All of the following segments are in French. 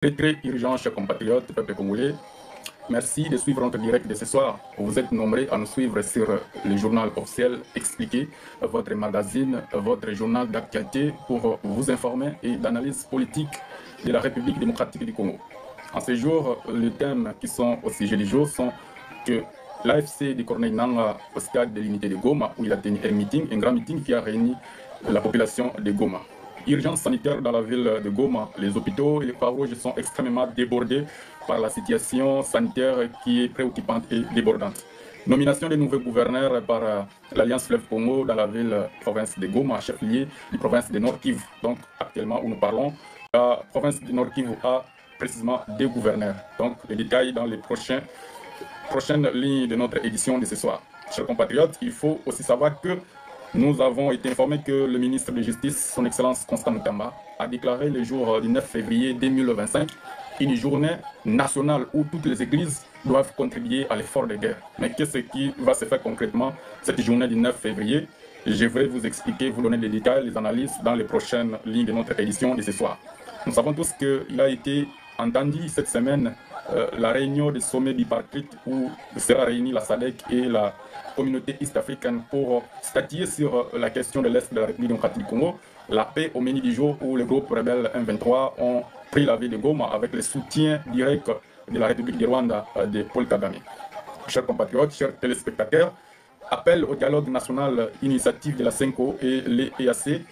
Très urgent, chers compatriotes, peuple congolais. Merci de suivre notre direct de ce soir. Vous êtes nombreux à nous suivre sur le journal officiel Expliqué, votre magazine, votre journal d'actualité pour vous informer et d'analyse politique de la République démocratique du Congo. En ce jour, les thèmes qui sont au sujet du jour sont que l'AFC de Corneille Nangaa au stade de l'unité de Goma, où il a tenu un grand meeting qui a réuni la population de Goma. Urgence sanitaire dans la ville de Goma. Les hôpitaux et les Croix-Rouges sont extrêmement débordés par la situation sanitaire qui est préoccupante et débordante. Nomination des nouveaux gouverneurs par l'Alliance Fleuve Congo dans la ville-province de Goma, chef-lieu de province de Nord Kivu. Donc actuellement où nous parlons, la province de Nord Kivu a précisément deux gouverneurs. Donc les détails dans les prochaines lignes de notre édition de ce soir. Chers compatriotes, il faut aussi savoir que nous avons été informés que le ministre de Justice, son Excellence Constant Mutamba, a déclaré le jour du 9 février 2025 une journée nationale où toutes les églises doivent contribuer à l'effort de guerre. Mais qu'est-ce qui va se faire concrètement cette journée du 9 février? Je vais vous expliquer, vous donner les détails, les analyses dans les prochaines lignes de notre édition de ce soir. Nous savons tous qu'il a été entendu cette semaine la réunion du sommet bipartite où sera réunie la SADC et la communauté est-africaine pour statuer sur la question de l'Est de la République démocratique du Congo, la paix au menu du jour où les groupes rebelles M23 ont pris la ville de Goma avec le soutien direct de la République du Rwanda de Paul Kagame. Chers compatriotes, chers téléspectateurs, appel au dialogue national, initiative de la CENCO et l'EAC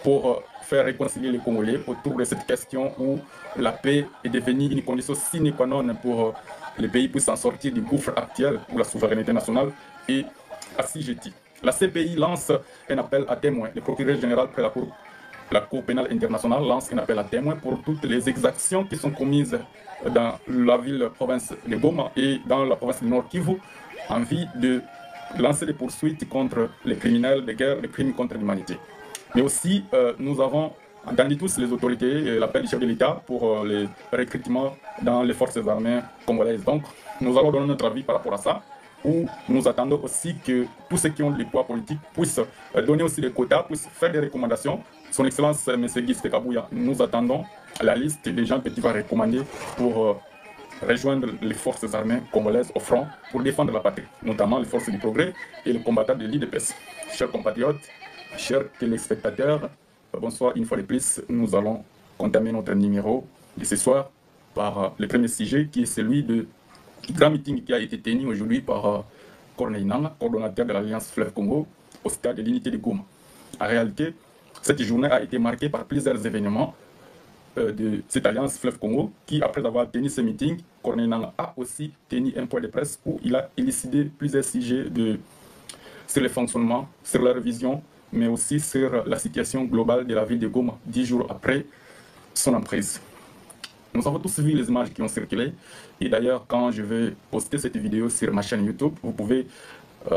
pour faire réconcilier les Congolais autour de cette question où la paix est devenue une condition sine qua non pour les pays puissent s'en sortir du gouffre actuel où la souveraineté nationale est assujettie. La CPI lance un appel à témoins. Le procureur général près la Cour pénale internationale lance un appel à témoins pour toutes les exactions qui sont commises dans la ville-province de Goma et dans la province du Nord Kivu en vue de lancer des poursuites contre les criminels de guerre, les crimes contre l'humanité. Mais aussi, nous avons entendu tous les autorités, l'appel du chef de l'État pour les recrutements dans les forces armées congolaises. Donc, nous allons donner notre avis par rapport à ça, où nous attendons aussi que tous ceux qui ont les poids politiques puissent donner aussi des quotas, puissent faire des recommandations. Son Excellence, M. Guy Kabouya, nous attendons la liste des gens que tu vas recommander pour rejoindre les forces armées congolaises au front pour défendre la patrie, notamment les forces du progrès et les combattants de l'IDPS. Chers compatriotes, chers téléspectateurs, bonsoir une fois de plus. Nous allons entamer notre numéro de ce soir par le premier sujet qui est celui du grand meeting qui a été tenu aujourd'hui par Corneille Nangaa, coordonnateur de l'Alliance Fleuve Congo, au stade de l'unité de Goma. En réalité, cette journée a été marquée par plusieurs événements de cette alliance Fleuve Congo qui, après avoir tenu ce meeting, Corneille Nangaa a aussi tenu un point de presse où il a élucidé plusieurs sujets sur le fonctionnement, sur la révision, mais aussi sur la situation globale de la ville de Goma, 10 jours après son emprise. Nous avons tous vu les images qui ont circulé, et d'ailleurs, quand je vais poster cette vidéo sur ma chaîne YouTube, vous pouvez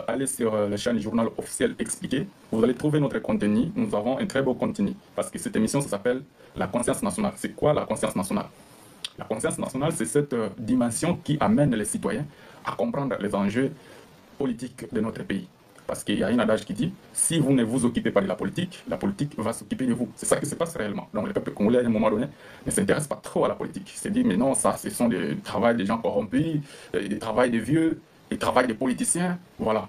aller sur la chaîne du journal officiel Expliqué, vous allez trouver notre contenu. Nous avons un très beau contenu, parce que cette émission, ça s'appelle la conscience nationale. C'est quoi la conscience nationale? La conscience nationale, c'est cette dimension qui amène les citoyens à comprendre les enjeux politiques de notre pays. Parce qu'il y a un adage qui dit, si vous ne vous occupez pas de la politique va s'occuper de vous. C'est ça qui se passe réellement. Donc le peuple congolais, à un moment donné, ne s'intéresse pas trop à la politique. Il se dit, mais non, ça, ce sont des travaux des gens corrompus, des travaux des vieux, des travaux des politiciens. Voilà.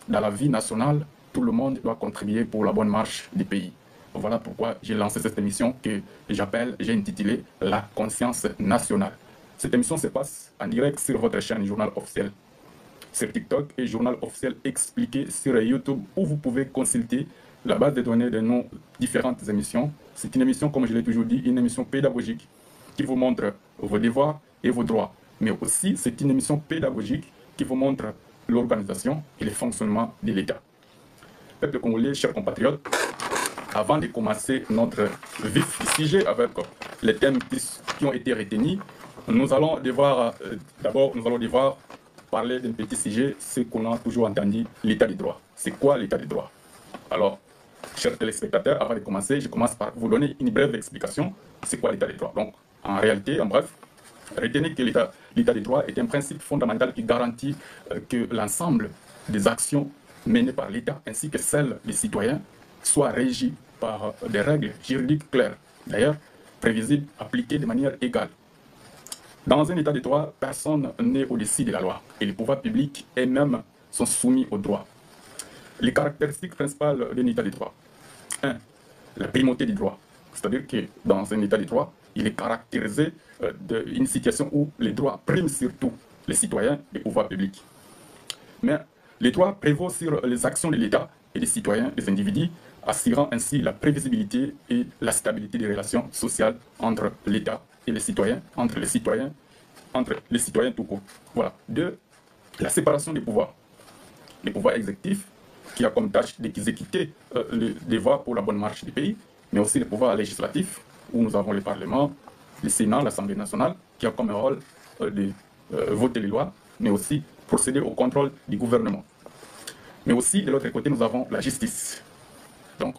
Dans la vie nationale, tout le monde doit contribuer pour la bonne marche du pays. Voilà pourquoi j'ai lancé cette émission que j'ai intitulée La conscience nationale. Cette émission se passe en direct sur votre chaîne Journal officiel, sur TikTok et Journal officiel Expliqué sur YouTube où vous pouvez consulter la base de données de nos différentes émissions. C'est une émission, comme je l'ai toujours dit, une émission pédagogique qui vous montre vos devoirs et vos droits. Mais aussi, c'est une émission pédagogique qui vous montre l'organisation et le fonctionnement de l'État. Peuple congolais, chers compatriotes, avant de commencer notre vif sujet avec les thèmes qui ont été retenus, nous allons devoir parler d'un petit sujet, ce qu'on a toujours entendu, l'état du droit. C'est quoi l'état du droit? Alors, chers téléspectateurs, avant de commencer, je commence par vous donner une brève explication. C'est quoi l'état du droit? Donc, en réalité, en bref, retenez que l'état du droit est un principe fondamental qui garantit que l'ensemble des actions menées par l'État ainsi que celles des citoyens soient régies par des règles juridiques claires, d'ailleurs prévisibles, appliquées de manière égale. Dans un état de droit, personne n'est au-dessus de la loi et les pouvoirs publics eux-mêmes sont soumis au droit. Les caractéristiques principales d'un état de droit. 1. La primauté du droit. C'est-à-dire que dans un état de droit, il est caractérisé d'une situation où les droits priment surtout les citoyens et les pouvoirs publics. Mais les droits prévaut sur les actions de l'État et des citoyens, des individus, assurant ainsi la prévisibilité et la stabilité des relations sociales entre l'État et les citoyens, entre les citoyens tout court. Voilà. 2. La séparation des pouvoirs. Les pouvoirs exécutifs, qui a comme tâche d'exécuter le devoir pour la bonne marche du pays, mais aussi les pouvoirs législatifs, où nous avons le Parlement, le Sénat, l'Assemblée nationale, qui a comme rôle de voter les lois, mais aussi procéder au contrôle du gouvernement. Mais aussi, de l'autre côté, nous avons la justice. Donc,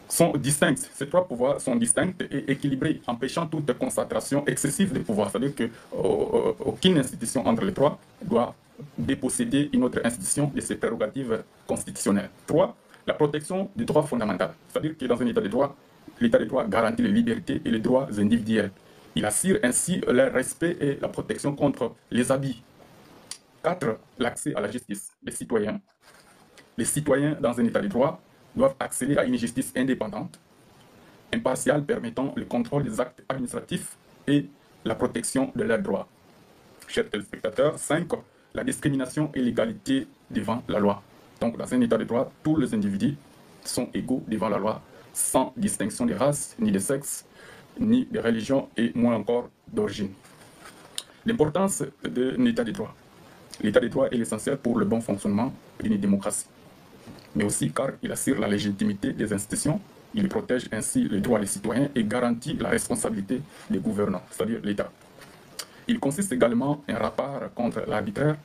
sont distincts. Ces trois pouvoirs sont distincts et équilibrés, empêchant toute concentration excessive des pouvoirs. C'est-à-dire qu'aucune institution entre les trois doit déposséder une autre institution de ses prérogatives constitutionnelles. 3. La protection des droits fondamentaux. C'est-à-dire que dans un état de droit, l'état de droit garantit les libertés et les droits individuels. Il assure ainsi leur respect et la protection contre les abus. 4. L'accès à la justice. Les citoyens dans un état de droit doivent accéder à une justice indépendante, impartiale, permettant le contrôle des actes administratifs et la protection de leurs droits. Chers téléspectateurs, 5. La discrimination et l'égalité devant la loi. Donc, dans un état de droit, tous les individus sont égaux devant la loi, sans distinction de race, ni de sexe, ni de religion, et moins encore d'origine. L'importance d'un état de droit. L'état de droit est essentiel pour le bon fonctionnement d'une démocratie, mais aussi car il assure la légitimité des institutions, il protège ainsi les droits des citoyens et garantit la responsabilité des gouvernants, c'est-à-dire l'État. Il consiste également un rapport contre l'arbitraire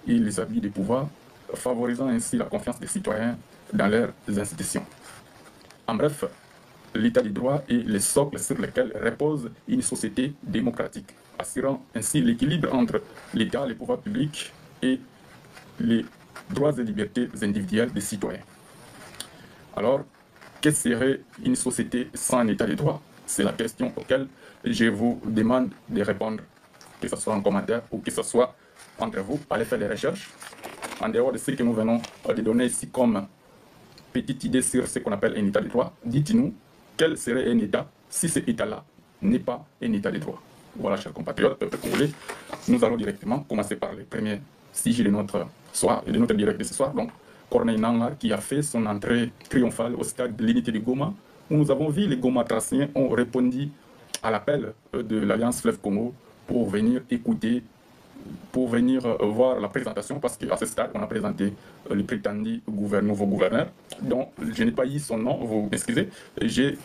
et les abus de pouvoir, favorisant ainsi la confiance des citoyens dans leurs institutions. En bref, l'état de droit est le socle sur lequel repose une société démocratique, assurant ainsi l'équilibre entre l'État, les pouvoirs publics et les droits et libertés individuelles des citoyens. Alors, qu'est-ce que serait une société sans un état de droit? C'est la question auquel je vous demande de répondre, que ce soit en commentaire ou que ce soit entre vous. Allez faire des recherches. En dehors de ce que nous venons de donner ici comme petite idée sur ce qu'on appelle un état de droit, dites-nous quel serait un état si cet état-là n'est pas un état de droit. Voilà, chers compatriotes, peuple congolais, nous allons directement commencer par les premiers sujets de notre soir et de notre direct de ce soir. Donc, Corneille Nangaa qui a fait son entrée triomphale au stade de l'unité de Goma, où nous avons vu les Goma-Traciens ont répondu à l'appel de l'Alliance Fleuve Congo pour venir écouter, pour venir voir la présentation, parce qu'à ce stade, on a présenté le prétendu nouveau gouverneur, dont je n'ai pas eu son nom, vous m'excusez. J'ai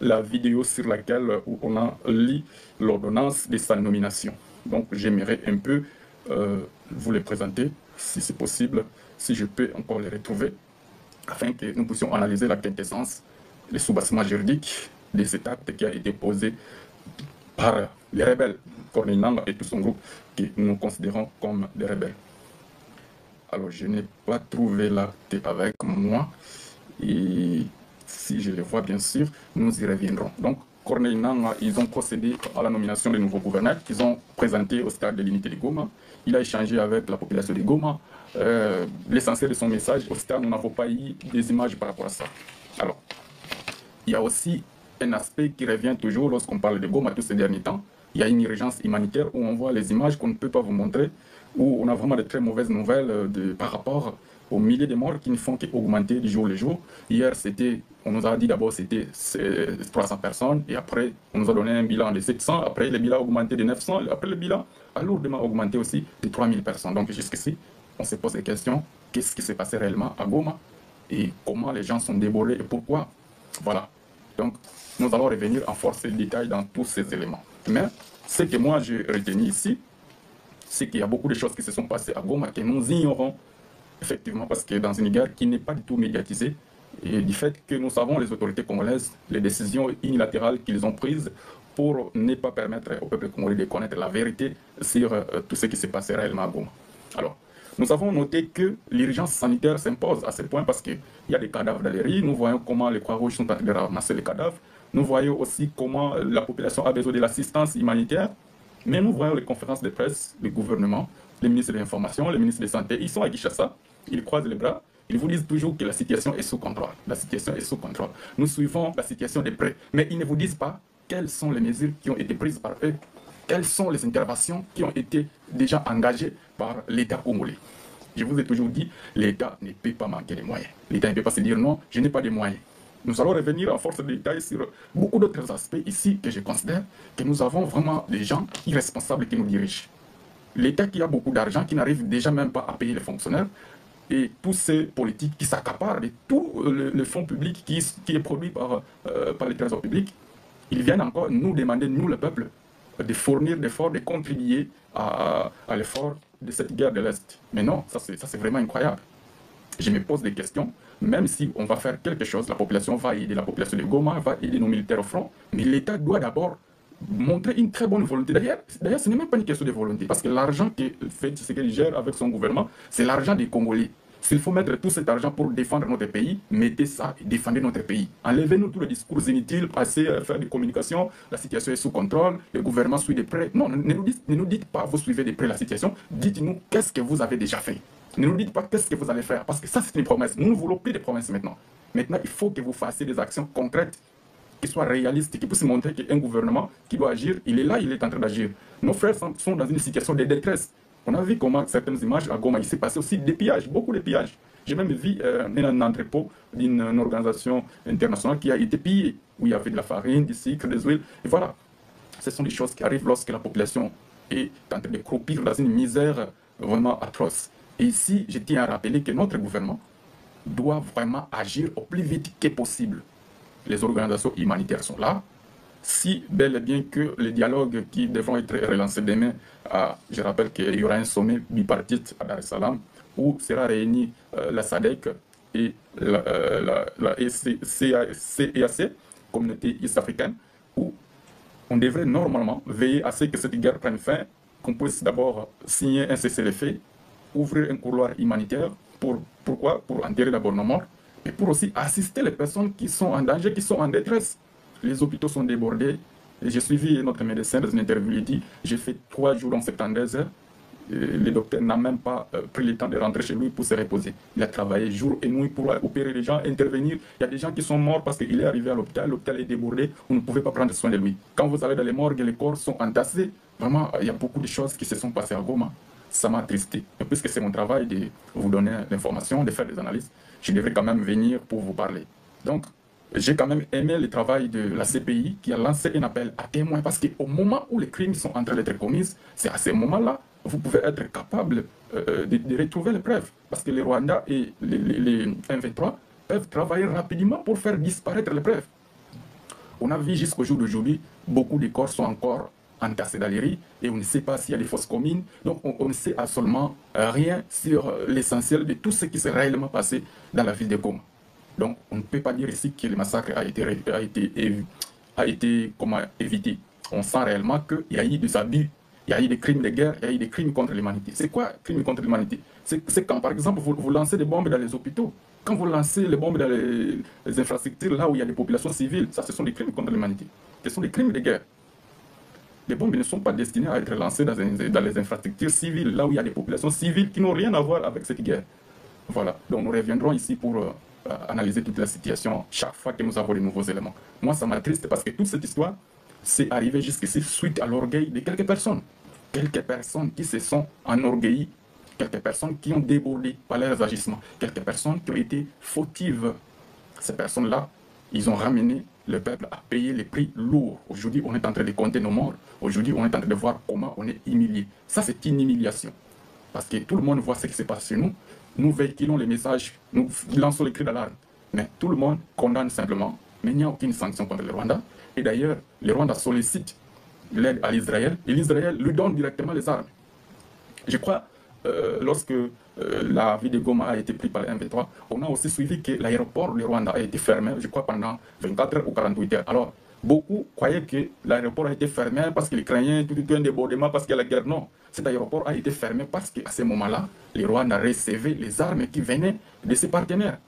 la vidéo sur laquelle on a lu l'ordonnance de sa nomination. Donc j'aimerais un peu vous les présenter, si c'est possible, si je peux encore les retrouver, afin que nous puissions analyser la quintessence, les sous-bassements juridiques de cet acte qui a été posé par les rebelles, Corneille Nangaa et tout son groupe, que nous considérons comme des rebelles. Alors je n'ai pas trouvé l'acte avec moi, et si je le vois, bien sûr, nous y reviendrons. Donc, Corneille Nangaa, ils ont procédé à la nomination des nouveaux gouverneurs qu'ils ont présenté au stade de l'unité de Goma. Il a échangé avec la population de Goma. L'essentiel de son message, au stade, nous n'avons pas eu des images par rapport à ça. Alors, il y a aussi un aspect qui revient toujours lorsqu'on parle de Goma tous ces derniers temps. Il y a une urgence humanitaire où on voit les images qu'on ne peut pas vous montrer, où on a vraiment de très mauvaises nouvelles par rapport aux milliers de morts qui ne font qu'augmenter du jour le jour. Hier, on nous a dit d'abord c'était 300 personnes, et après on nous a donné un bilan de 700, après le bilan a augmenté de 900, après le bilan a lourdement augmenté aussi de 3000 personnes. Donc jusqu'ici, on se pose des questions, qu'est-ce qui s'est passé réellement à Goma, et comment les gens sont débordés, et pourquoi. Voilà. Donc nous allons revenir en force et détail dans tous ces éléments. Mais ce que moi j'ai retenu ici, c'est qu'il y a beaucoup de choses qui se sont passées à Goma que nous ignorons, effectivement, parce que dans une guerre qui n'est pas du tout médiatisée, et du fait que nous savons, les autorités congolaises, les décisions unilatérales qu'ils ont prises pour ne pas permettre au peuple congolais de connaître la vérité sur tout ce qui s'est passé réellement à Goma. Alors, nous avons noté que l'urgence sanitaire s'impose à ce point parce qu'il y a des cadavres dans les rues. Nous voyons comment les Croix-Rouges sont en train de ramasser les cadavres. Nous voyons aussi comment la population a besoin de l'assistance humanitaire. Mais nous voyons les conférences de presse, le gouvernement, les ministres de l'Information, les ministres de la Santé, ils sont à Kinshasa, ils croisent les bras, ils vous disent toujours que la situation est sous contrôle. La situation est sous contrôle. Nous suivons la situation de près. Mais ils ne vous disent pas quelles sont les mesures qui ont été prises par eux, quelles sont les interventions qui ont été déjà engagées par l'État congolais. Je vous ai toujours dit, l'État ne peut pas manquer de moyens. L'État ne peut pas se dire non, je n'ai pas de moyens. Nous allons revenir en force de détail sur beaucoup d'autres aspects ici que je considère que nous avons vraiment des gens irresponsables qui nous dirigent. L'État qui a beaucoup d'argent, qui n'arrive déjà même pas à payer les fonctionnaires, et tous ces politiques qui s'accaparent de tout le fonds public qui est produit par les trésors publics, ils viennent encore nous demander, nous le peuple, de fournir des efforts, de contribuer à l'effort de cette guerre de l'Est. Mais non, ça c'est vraiment incroyable. Je me pose des questions, même si on va faire quelque chose, la population va aider, la population de Goma va aider nos militaires au front, mais l'État doit d'abord montrer une très bonne volonté. D'ailleurs, ce n'est même pas une question de volonté, parce que l'argent que fait ce qu'il gère avec son gouvernement, c'est l'argent des Congolais. S'il faut mettre tout cet argent pour défendre notre pays, mettez ça et défendez notre pays. Enlevez-nous tous les discours inutiles, passez à faire des communications, la situation est sous contrôle, le gouvernement suit de près. Non, ne nous dites pas vous suivez de près la situation, dites-nous qu'est-ce que vous avez déjà fait. Ne nous dites pas qu'est-ce que vous allez faire, parce que ça c'est une promesse. Nous ne voulons plus de promesses maintenant. Maintenant, il faut que vous fassiez des actions concrètes, qui soient réalistes, qui puissent montrer qu'un gouvernement qui doit agir, il est là, il est en train d'agir. Nos frères sont dans une situation de détresse. On a vu comment certaines images à Goma, il s'est passé aussi des pillages, beaucoup de pillages. J'ai même vu un entrepôt d'une organisation internationale qui a été pillé, où il y avait de la farine, du sucre, des huiles. Et voilà, ce sont des choses qui arrivent lorsque la population est en train de croupir dans une misère vraiment atroce. Et ici, je tiens à rappeler que notre gouvernement doit vraiment agir au plus vite que possible. Les organisations humanitaires sont là. Si bel et bien que les dialogues qui devront être relancés demain, je rappelle qu'il y aura un sommet bipartite à Dar es Salaam où sera réunie la SADC et la CEAC, Communauté East Africaine, où on devrait normalement veiller à ce que cette guerre prenne fin, qu'on puisse d'abord signer un cessez-le-feu, ouvrir un couloir humanitaire. Pourquoi? Pour enterrer d'abord nos morts, et pour aussi assister les personnes qui sont en danger, qui sont en détresse. Les hôpitaux sont débordés. J'ai suivi notre médecin dans une interview, il dit, j'ai fait 3 jours en 72 heures. Le docteur n'a même pas pris le temps de rentrer chez lui pour se reposer. Il a travaillé jour et nuit pour opérer les gens, intervenir. Il y a des gens qui sont morts parce qu'il est arrivé à l'hôpital est débordé, on ne pouvait pas prendre soin de lui. Quand vous allez dans les morgues, les corps sont entassés. Vraiment, il y a beaucoup de choses qui se sont passées à Goma. Ça m'a attristé. Et puisque c'est mon travail de vous donner l'information, de faire des analyses, je devrais quand même venir pour vous parler. Donc, j'ai quand même aimé le travail de la CPI qui a lancé un appel à témoins parce qu'au moment où les crimes sont en train d'être commis, c'est à ce moment-là vous pouvez être capable de retrouver les preuves. Parce que les Rwandais et les M23 peuvent travailler rapidement pour faire disparaître les preuves. On a vu jusqu'au jour d'aujourd'hui, beaucoup de corps sont encore entassés dans les rues et on ne sait pas s'il y a des fosses communes. Donc on ne sait absolument rien sur l'essentiel de tout ce qui s'est réellement passé dans la ville de Goma. Donc on ne peut pas dire ici que le massacre a été évité. On sent réellement qu'il y a eu des abus, il y a eu des crimes de guerre, il y a eu des crimes contre l'humanité. C'est quoi crimes contre l'humanité? C'est quand par exemple vous lancez des bombes dans les hôpitaux, quand vous lancez les bombes dans les infrastructures là où il y a des populations civiles, ça ce sont des crimes contre l'humanité. Ce sont des crimes de guerre. Les bombes ne sont pas destinées à être lancées dans les infrastructures civiles, là où il y a des populations civiles qui n'ont rien à voir avec cette guerre. Voilà, donc nous reviendrons ici pour analyser toute la situation chaque fois que nous avons de nouveaux éléments. Moi, ça m'attriste parce que toute cette histoire, c'est arrivé jusqu'ici suite à l'orgueil de quelques personnes. Quelques personnes qui se sont enorgueillies, quelques personnes qui ont débordé par leurs agissements, quelques personnes qui ont été fautives. Ces personnes-là, ils ont ramené le peuple à payer les prix lourds. Aujourd'hui, on est en train de compter nos morts. Aujourd'hui, on est en train de voir comment on est humilié. Ça, c'est une humiliation. Parce que tout le monde voit ce qui se passe chez nous. Nous véhiculons les messages, nous lançons les cris d'alarme. Mais tout le monde condamne simplement. Mais il n'y a aucune sanction contre le Rwanda. Et d'ailleurs, le Rwanda sollicite l'aide à l'Israël. Et l'Israël lui donne directement les armes. Je crois, lorsque la ville de Goma a été prise par les M23, on a aussi suivi que l'aéroport du Rwanda a été fermé, je crois, pendant 24 heures ou 48 heures. Alors, beaucoup croyaient que l'aéroport a été fermé parce qu'ils craignaient tout un débordement, parce qu'il y a la guerre. Non, cet aéroport a été fermé parce qu'à ce moment-là, les Rwandais recevaient les armes qui venaient de ses partenaires.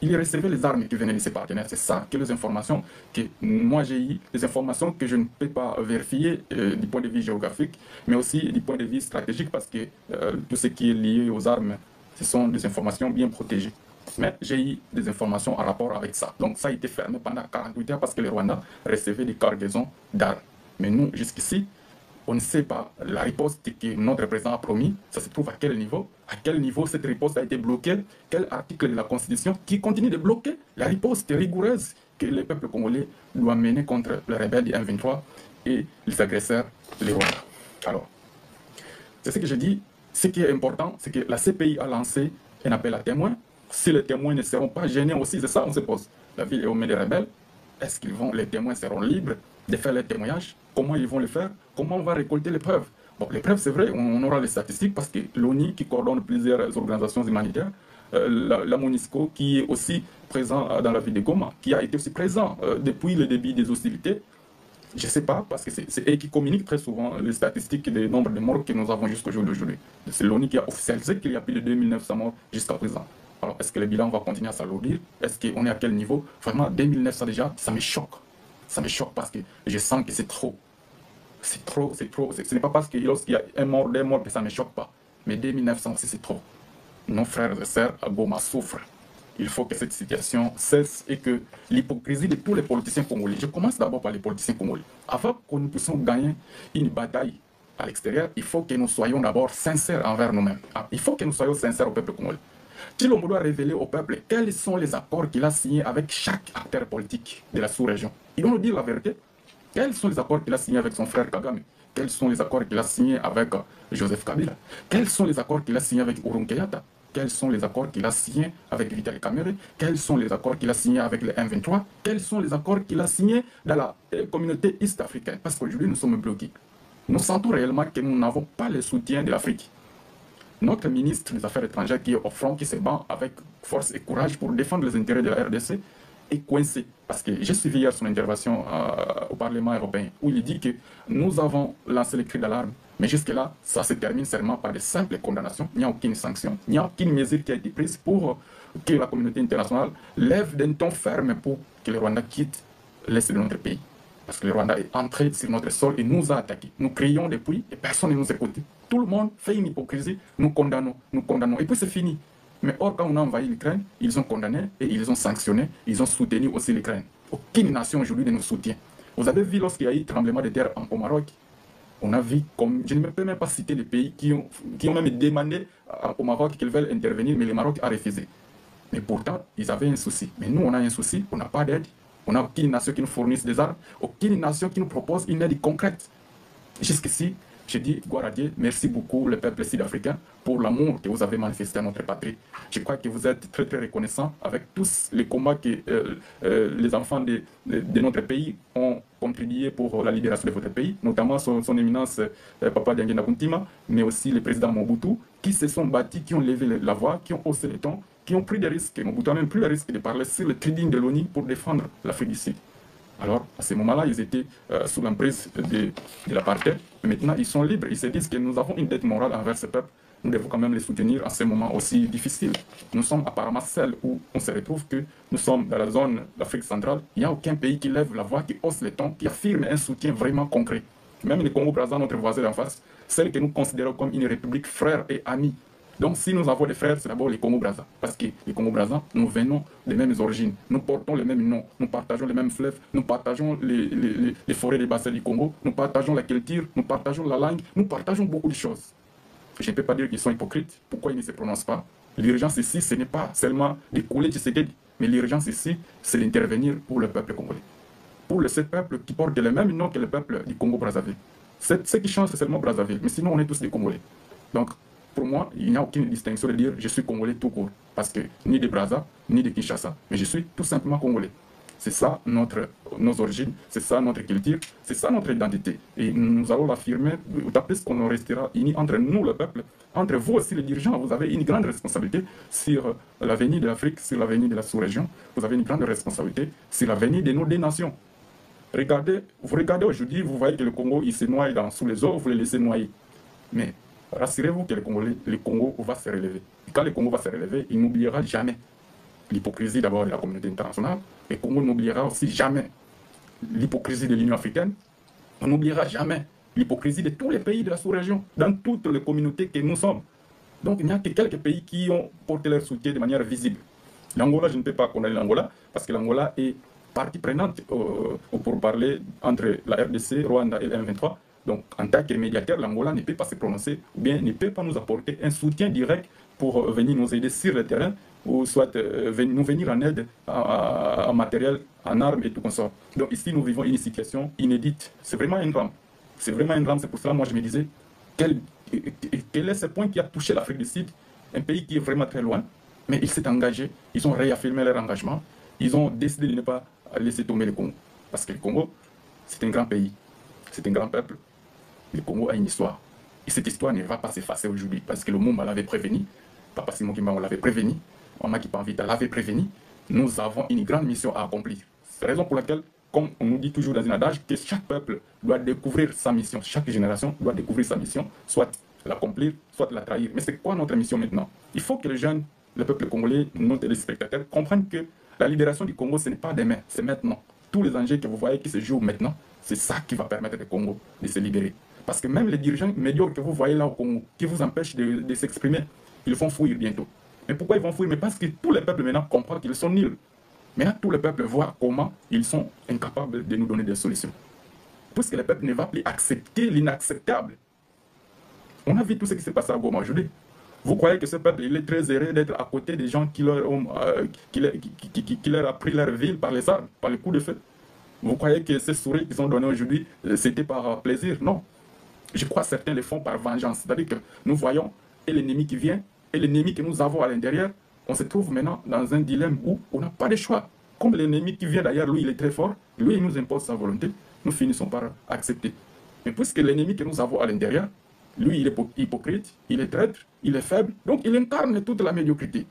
Il recevait les armes qui venaient de ses partenaires. C'est ça que les informations que moi j'ai eues, les informations que je ne peux pas vérifier du point de vue géographique, mais aussi du point de vue stratégique, parce que tout ce qui est lié aux armes, ce sont des informations bien protégées. Mais j'ai eu des informations en rapport avec ça. Donc ça a été fermé pendant 48 heures parce que le Rwanda recevait des cargaisons d'armes. Mais nous, jusqu'ici, on ne sait pas la riposte que notre président a promis, ça se trouve à quel niveau cette riposte a été bloquée, quel article de la Constitution qui continue de bloquer la riposte rigoureuse que le peuple congolais doit mener contre les rebelles du M23 et les agresseurs, les Rwandais. Alors, c'est ce que je dis, ce qui est important, c'est que la CPI a lancé un appel à témoins. Si les témoins ne seront pas gênés aussi, c'est ça, on se pose. La ville est aux mains des rebelles. Est-ce qu'ils vont, les témoins seront libres de faire les témoignages? Comment ils vont le faire? Comment on va récolter les preuves? Bon, les preuves, c'est vrai, on aura les statistiques parce que l'ONU, qui coordonne plusieurs organisations humanitaires, la MONUSCO, qui est aussi présent dans la ville de Goma, qui a été aussi présent depuis le début des hostilités. Je ne sais pas, parce que c'est eux qui communiquent très souvent les statistiques des nombres de morts que nous avons jusqu'au jour d'aujourd'hui. C'est l'ONU qui a officialisé qu'il y a plus de 2900 morts jusqu'à présent. Alors, est-ce que le bilan va continuer à s'alourdir? Est-ce qu'on est à quel niveau? Vraiment, 2900 déjà, ça me choque. Ça me choque parce que je sens que c'est trop. C'est trop, c'est trop. Ce n'est pas parce que lorsqu'il y a un mort, deux morts que ça ne me choque pas. Mais 2900 aussi, c'est trop. Nos frères et sœurs à Goma souffrent. Il faut que cette situation cesse et que l'hypocrisie de tous les politiciens congolais, je commence d'abord par les politiciens congolais, avant que nous puissions gagner une bataille à l'extérieur, il faut que nous soyons d'abord sincères envers nous-mêmes. Il faut que nous soyons sincères au peuple congolais. Chilombo doit révéler au peuple quels sont les accords qu'il a signés avec chaque acteur politique de la sous-région. Il doit nous dire la vérité. Quels sont les accords qu'il a signés avec son frère Kagame? Quels sont les accords qu'il a signés avec Joseph Kabila? Quels sont les accords qu'il a signés avec Uhuru Kenyatta? Quels sont les accords qu'il a signés avec Vital Kamerhe? Quels sont les accords qu'il a signés avec le M23? Quels sont les accords qu'il a signés dans la communauté est-africaine? Parce qu'aujourd'hui, nous sommes bloqués. Nous sentons réellement que nous n'avons pas le soutien de l'Afrique. Notre ministre des Affaires étrangères qui est au front, qui se bat avec force et courage pour défendre les intérêts de la RDC, est coincé. Parce que j'ai suivi hier son intervention au Parlement européen, où il dit que nous avons lancé les cris d'alarme, mais jusque-là, ça se termine seulement par de simples condamnations. Il n'y a aucune sanction, il n'y a aucune mesure qui a été prise pour que la communauté internationale lève d'un ton ferme pour que le Rwanda quitte l'est de notre pays. Parce que le Rwanda est entré sur notre sol et nous a attaqués. Nous crions depuis et personne ne nous écoute. Tout le monde fait une hypocrisie, nous condamnons, et puis c'est fini. Mais or, quand on a envahi l'Ukraine, ils ont condamné et ils ont sanctionné, ils ont soutenu aussi l'Ukraine. Aucune nation aujourd'hui ne nous soutient. Vous avez vu lorsqu'il y a eu tremblement de terre au Maroc, on a vu, comme je ne peux même pas citer les pays qui ont même demandé au Maroc qu'ils veulent intervenir, mais le Maroc a refusé. Mais pourtant, ils avaient un souci. Mais nous, on a un souci, on n'a pas d'aide. On n'a aucune nation qui nous fournisse des armes, aucune nation qui nous propose une aide concrète. Jusqu'ici, je dis, gloire à Dieu, merci beaucoup le peuple sud-africain pour l'amour que vous avez manifesté à notre patrie. Je crois que vous êtes très très reconnaissants avec tous les combats que les enfants de notre pays ont contribué pour la libération de votre pays, notamment son éminence Papa Diangena Kuntima, mais aussi le président Mobutu, qui se sont battus, qui ont levé la voix, qui ont haussé le ton, qui ont pris des risques. Mobutu a même pris le risque de parler sur le tribune de l'ONU pour défendre l'Afrique du Sud. Alors, à ce moment-là, ils étaient sous l'emprise de l'apartheid. Maintenant, ils sont libres. Ils se disent que nous avons une dette morale envers ce peuple. Nous devons quand même les soutenir en ce moment aussi difficile. Nous sommes apparemment celles où on se retrouve que nous sommes dans la zone d'Afrique centrale. Il n'y a aucun pays qui lève la voix, qui hausse les tons, qui affirme un soutien vraiment concret. Même le Congo-Brazza, notre voisin d'en face, celle que nous considérons comme une république frère et amie. Donc si nous avons des frères, c'est d'abord les Congo-Brazza. Parce que les Congo-Brazza, nous venons des mêmes origines. Nous portons les mêmes noms. Nous partageons les mêmes fleuves. Nous partageons les forêts des bassins du Congo. Nous partageons la culture. Nous partageons la langue. Nous partageons beaucoup de choses. Je ne peux pas dire qu'ils sont hypocrites. Pourquoi ils ne se prononcent pas? L'urgence ici, ce n'est pas seulement d'écouler Tshisekedi. Mais l'urgence ici, c'est d'intervenir pour le peuple congolais. Pour ce peuple qui porte le même nom que le peuple du Congo-Brazzaville. Ce qui change, c'est seulement Brazzaville. Mais sinon, on est tous des Congolais. Donc, pour moi, il n'y a aucune distinction de dire je suis Congolais tout court. Parce que ni de Brazza, ni de Kinshasa. Mais je suis tout simplement Congolais. C'est ça nos origines, c'est ça notre culture, c'est ça notre identité. Et nous allons l'affirmer, d'après ce qu'on restera unis entre nous, le peuple, entre vous aussi les dirigeants. Vous avez une grande responsabilité sur l'avenir de l'Afrique, sur l'avenir de la sous-région. Vous avez une grande responsabilité sur l'avenir de nos deux nations. Vous regardez aujourd'hui, vous voyez que le Congo, il se noie sous les eaux, vous le laissez noyer. Mais rassurez-vous que le Congo va se relever. Et quand le Congo va se relever, il n'oubliera jamais. l'hypocrisie d'abord de la communauté internationale. Et le Congo n'oubliera aussi jamais l'hypocrisie de l'Union africaine. On n'oubliera jamais l'hypocrisie de tous les pays de la sous-région, dans toutes les communautés que nous sommes. Donc il n'y a que quelques pays qui ont porté leur soutien de manière visible. L'Angola, je ne peux pas condamner l'Angola, parce que l'Angola est partie prenante pour parler entre la RDC, Rwanda et le M23. Donc en tant que médiateur, l'Angola ne peut pas se prononcer, ou bien ne peut pas nous apporter un soutien direct pour venir nous aider sur le terrain, ou soit nous venir en aide en matériel, en armes et tout comme ça. Donc ici, nous vivons une situation inédite. C'est vraiment un drame. C'est vraiment un drame. C'est pour cela, moi, je me disais, quel est ce point qui a touché l'Afrique du Sud, un pays qui est vraiment très loin, mais il s'est engagé, ils ont réaffirmé leur engagement, ils ont décidé de ne pas laisser tomber le Congo. Parce que le Congo, c'est un grand pays, c'est un grand peuple. Le Congo a une histoire. Et cette histoire ne va pas s'effacer aujourd'hui, parce que le Moumba l'avait prévenu, Papa Simon Kimba l'avait prévenu, Mama Kipanvita l'avait prévenu. Nous avons une grande mission à accomplir. C'est la raison pour laquelle, comme on nous dit toujours dans un adage, que chaque peuple doit découvrir sa mission, chaque génération doit découvrir sa mission, soit l'accomplir, soit la trahir. Mais c'est quoi notre mission maintenant? Il faut que les jeunes, le peuple congolais, nos téléspectateurs comprennent que la libération du Congo, ce n'est pas demain, c'est maintenant. Tous les enjeux que vous voyez qui se jouent maintenant, c'est ça qui va permettre au Congo de se libérer. Parce que même les dirigeants médiocres que vous voyez là au Congo, qui vous empêchent de s'exprimer, ils vont fuir bientôt. Mais pourquoi ils vont fuir? Mais parce que tous les peuples maintenant comprennent qu'ils sont nuls. Maintenant, tous les peuples voient comment ils sont incapables de nous donner des solutions. Puisque le peuple ne va plus accepter l'inacceptable. On a vu tout ce qui s'est passé à Goma aujourd'hui. Vous croyez que ce peuple il est très heureux d'être à côté des gens qui leur ont pris leur ville par les armes, par les coups de feu? Vous croyez que ces souris qu'ils ont donné aujourd'hui, c'était par plaisir? Non. Je crois que certains le font par vengeance. C'est-à-dire que nous voyons et l'ennemi qui vient, et l'ennemi que nous avons à l'intérieur, on se trouve maintenant dans un dilemme où on n'a pas de choix. Comme l'ennemi qui vient d'ailleurs, lui, il est très fort, lui, il nous impose sa volonté, nous finissons par accepter. Mais puisque l'ennemi que nous avons à l'intérieur, lui, il est hypocrite, il est traître, il est faible, donc il incarne toute la médiocrité.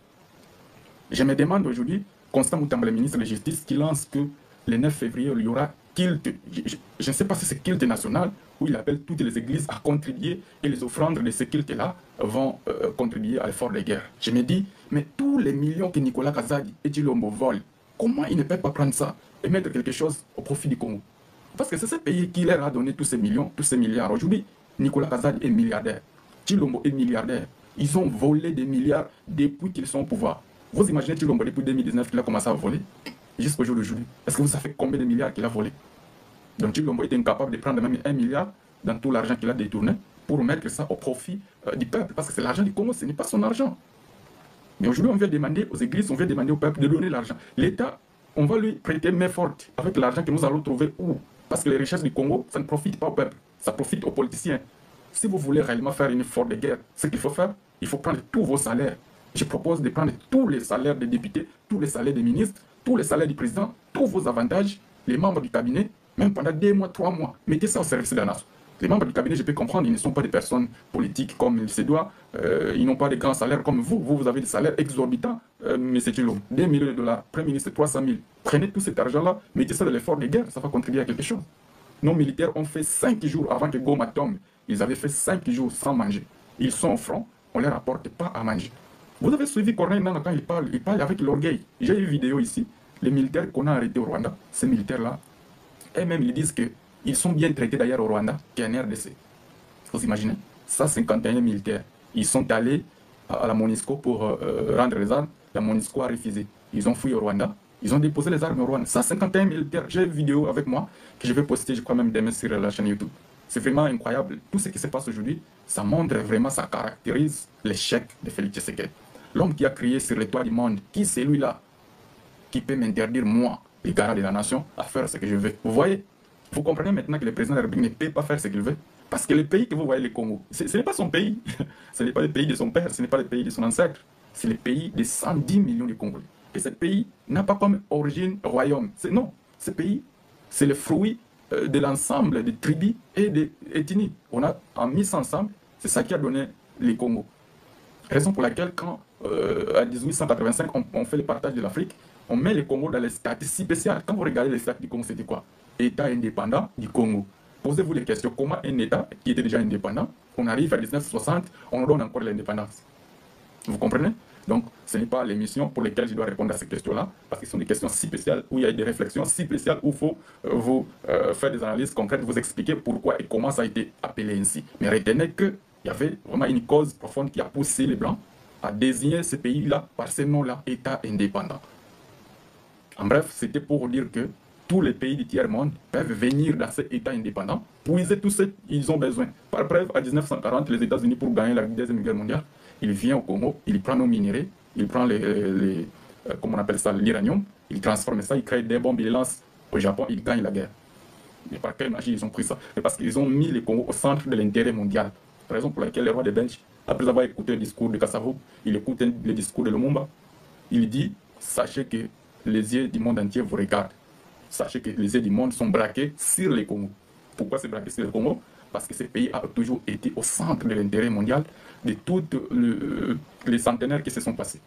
Je me demande aujourd'hui, Constant Moutamba, le ministre de la Justice, qui lance que le 9 février, il y aura culte, je ne sais pas si c'est culte national, où il appelle toutes les églises à contribuer, et les offrandes de ce culte-là vont contribuer à l'effort de guerre. Je me dis, mais tous les millions que Nicolas Kazadi et Tshilombo volent, comment ils ne peuvent pas prendre ça et mettre quelque chose au profit du Congo? Parce que c'est ce pays qui leur a donné tous ces millions, tous ces milliards. Aujourd'hui, Nicolas Kazadi est milliardaire, Tshilombo est milliardaire. Ils ont volé des milliards depuis qu'ils sont au pouvoir. Vous imaginez Tshilombo depuis 2019 qu'il a commencé à voler jusqu'au jour d'aujourd'hui. Est-ce que vous savez combien de milliards qu'il a volé? Donc Tshilombo était incapable de prendre même 1 milliard dans tout l'argent qu'il a détourné pour mettre ça au profit du peuple. Parce que c'est l'argent du Congo, ce n'est pas son argent. Mais aujourd'hui, on vient demander aux églises, on vient demander au peuple de donner l'argent. L'État, on va lui prêter main forte avec l'argent que nous allons trouver où? Parce que les richesses du Congo, ça ne profite pas au peuple, ça profite aux politiciens. Si vous voulez réellement faire une forte de guerre, ce qu'il faut faire, il faut prendre tous vos salaires. Je propose de prendre tous les salaires des députés, tous les salaires des ministres, tous les salaires du président, tous vos avantages, les membres du cabinet, même pendant 2 mois, 3 mois. Mettez ça au service de la nation. Les membres du cabinet, je peux comprendre, ils ne sont pas des personnes politiques comme il se doit. Ils n'ont pas de grands salaires comme vous. Vous avez des salaires exorbitants, M. Tshilombo. 2 millions de dollars, Premier ministre 300 000. Prenez tout cet argent-là, mettez ça dans l'effort de guerre, ça va contribuer à quelque chose. Nos militaires ont fait 5 jours avant que Goma tombe. Ils avaient fait 5 jours sans manger. Ils sont au front, on ne leur apporte pas à manger. Vous avez suivi Corneille Nangaa quand il parle avec l'orgueil. J'ai eu une vidéo ici. Les militaires qu'on a arrêtés au Rwanda, ces militaires-là, eux-mêmes, ils disent qu'ils sont bien traités d'ailleurs au Rwanda qu'en RDC. Vous imaginez? 151 militaires. Ils sont allés à la MONUSCO pour rendre les armes. La MONUSCO a refusé. Ils ont fui au Rwanda. Ils ont déposé les armes au Rwanda. 151 militaires. J'ai une vidéo avec moi que je vais poster, je crois même demain sur la chaîne YouTube. C'est vraiment incroyable. Tout ce qui se passe aujourd'hui, ça montre vraiment, ça caractérise l'échec de Félix Tshisekedi. L'homme qui a crié sur les toits du monde, qui c'est lui-là qui peut m'interdire, moi, les garants de la nation, à faire ce que je veux? Vous voyez? Vous comprenez maintenant que le président de la République ne peut pas faire ce qu'il veut? Parce que le pays que vous voyez, le Congo, ce n'est pas son pays. Ce n'est pas le pays de son père, ce n'est pas le pays de son ancêtre. C'est le pays de 110 millions de Congolais. Et ce pays n'a pas comme origine royaume. Non, ce pays, c'est le fruit de l'ensemble des tribus et des ethnies. On a mis ça ensemble, c'est ça qui a donné les Congo. Raison pour laquelle, quand à 1885, on fait le partage de l'Afrique, on met le Congo dans les statistiques spéciales. Quand vous regardez les statistiques du Congo, c'était quoi? État indépendant du Congo. Posez-vous les questions. Comment un État qui était déjà indépendant, on arrive à 1960, on donne encore l'indépendance? Vous comprenez? Donc, ce n'est pas l'émission pour lesquelles je dois répondre à ces questions-là, parce que ce sont des questions si spéciales, où il y a des réflexions si spéciales, où il faut vous faire des analyses concrètes, vous expliquer pourquoi et comment ça a été appelé ainsi. Mais retenez qu'il y avait vraiment une cause profonde qui a poussé les Blancs à désigner ce pays-là par ce nom-là, État indépendant. En bref, c'était pour dire que tous les pays du tiers-monde peuvent venir dans cet État indépendant, puiser tout ce qu'ils ont besoin. Par preuve, en 1940, les États-Unis, pour gagner la Deuxième Guerre mondiale, il vient au Congo, il prend nos minéraux, il prend comment on appelle ça, l'uranium, il transforme ça, il crée des bombes, il les lance au Japon, il gagne la guerre. Mais par quelle magie ils ont pris ça? C'est parce qu'ils ont mis le Congo au centre de l'intérêt mondial. Raison pour laquelle le roi des Belges, après avoir écouté le discours de Kassavo, il écoute le discours de Lumumba, il dit, sachez que les yeux du monde entier vous regardent. Sachez que les yeux du monde sont braqués sur les Congo. Pourquoi c'est braqué sur le Congo? Parce que ce pays a toujours été au centre de l'intérêt mondial de toutes les centenaires qui se sont passés.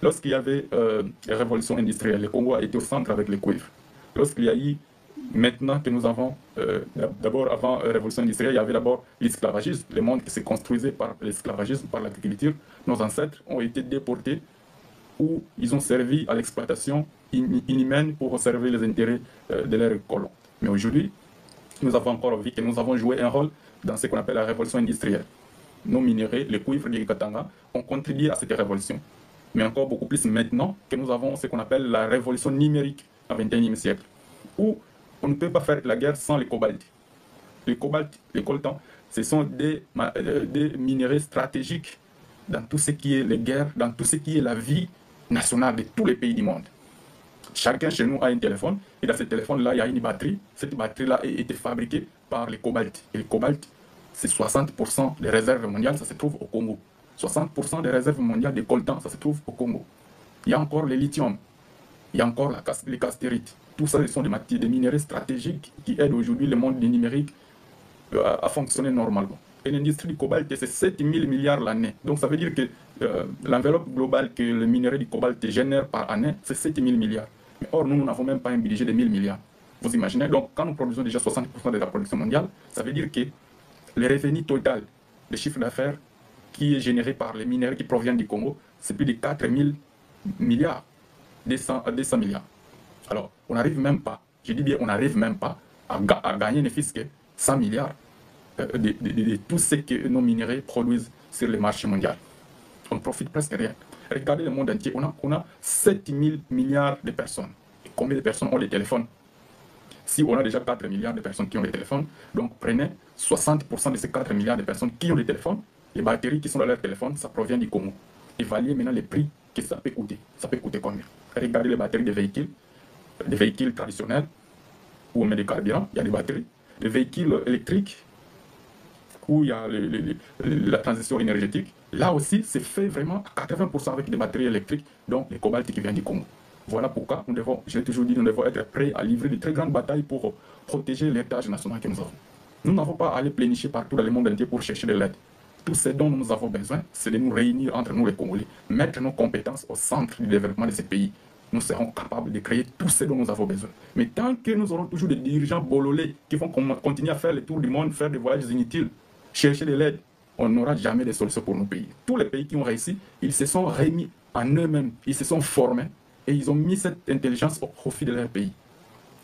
Lorsqu'il y avait la révolution industrielle, le Congo a été au centre avec le cuivre. Lorsqu'il y a eu, maintenant que nous avons, d'abord avant la révolution industrielle, il y avait d'abord l'esclavagisme, le monde qui s'est construisé par l'esclavagisme, par l'agriculture. Nos ancêtres ont été déportés où ils ont servi à l'exploitation inhumaine pour servir les intérêts de leurs colons. Mais aujourd'hui, nous avons encore vu que nous avons joué un rôle dans ce qu'on appelle la révolution industrielle. Nos minéraux, le cuivre, les Katanga, ont contribué à cette révolution. Mais encore beaucoup plus maintenant que nous avons ce qu'on appelle la révolution numérique au XXIe siècle, où on ne peut pas faire la guerre sans le cobalt. Le cobalt, le coltan, ce sont des minéraux stratégiques dans tout ce qui est les guerres, dans tout ce qui est la vie nationale de tous les pays du monde. Chacun chez nous a un téléphone, et dans ce téléphone-là, il y a une batterie. Cette batterie-là a été fabriquée par le cobalt. Et le cobalt, c'est 60% des réserves mondiales, ça se trouve au Congo. 60% des réserves mondiales de coltan, ça se trouve au Congo. Il y a encore le lithium, il y a encore les castérites. Tout ça, ce sont des minéraux stratégiques qui aident aujourd'hui le monde du numérique à fonctionner normalement. Et l'industrie du cobalt, c'est 7 000 milliards l'année. Donc ça veut dire que l'enveloppe globale que le minerai du cobalt génère par année, c'est 7 000 milliards. Mais or, nous n'avons même pas un budget de 1000 milliards. Vous imaginez? Donc quand nous produisons déjà 60% de la production mondiale, ça veut dire que le revenu total, le chiffre d'affaires qui est généré par les minéraux qui proviennent du Congo, c'est plus de 4 000 milliards, 200 milliards. Alors, on n'arrive même pas, je dis bien on n'arrive même pas à gagner ne fût-ce que 100 milliards de tout ce que nos minéraux produisent sur le marché mondial. On ne profite presque rien. Regardez le monde entier, on a 7 000 milliards de personnes. Et combien de personnes ont des téléphones? Si on a déjà 4 milliards de personnes qui ont des téléphones, donc prenez 60% de ces 4 milliards de personnes qui ont des téléphones, les batteries qui sont dans leur téléphone, ça provient du Congo. Évaluez maintenant les prix que ça peut coûter. Ça peut coûter combien? Regardez les batteries des véhicules traditionnels, où on met des carburants, il y a des batteries. Les véhicules électriques, où il y a la transition énergétique, là aussi, c'est fait vraiment à 80% avec des batteries électriques, donc les cobalt qui viennent du Congo. Voilà pourquoi nous devons, j'ai toujours dit, nous devons être prêts à livrer de très grandes batailles pour protéger l'héritage national que nous avons. Nous n'avons pas à aller plénicher partout dans le monde entier pour chercher de l'aide. Tout ce dont nous avons besoin, c'est de nous réunir entre nous les Congolais, mettre nos compétences au centre du développement de ces pays. Nous serons capables de créer tout ce dont nous avons besoin. Mais tant que nous aurons toujours des dirigeants bololés qui vont continuer à faire le tour du monde, faire des voyages inutiles, chercher de l'aide, on n'aura jamais de solution pour nos pays. Tous les pays qui ont réussi, ils se sont remis en eux-mêmes, ils se sont formés et ils ont mis cette intelligence au profit de leur pays.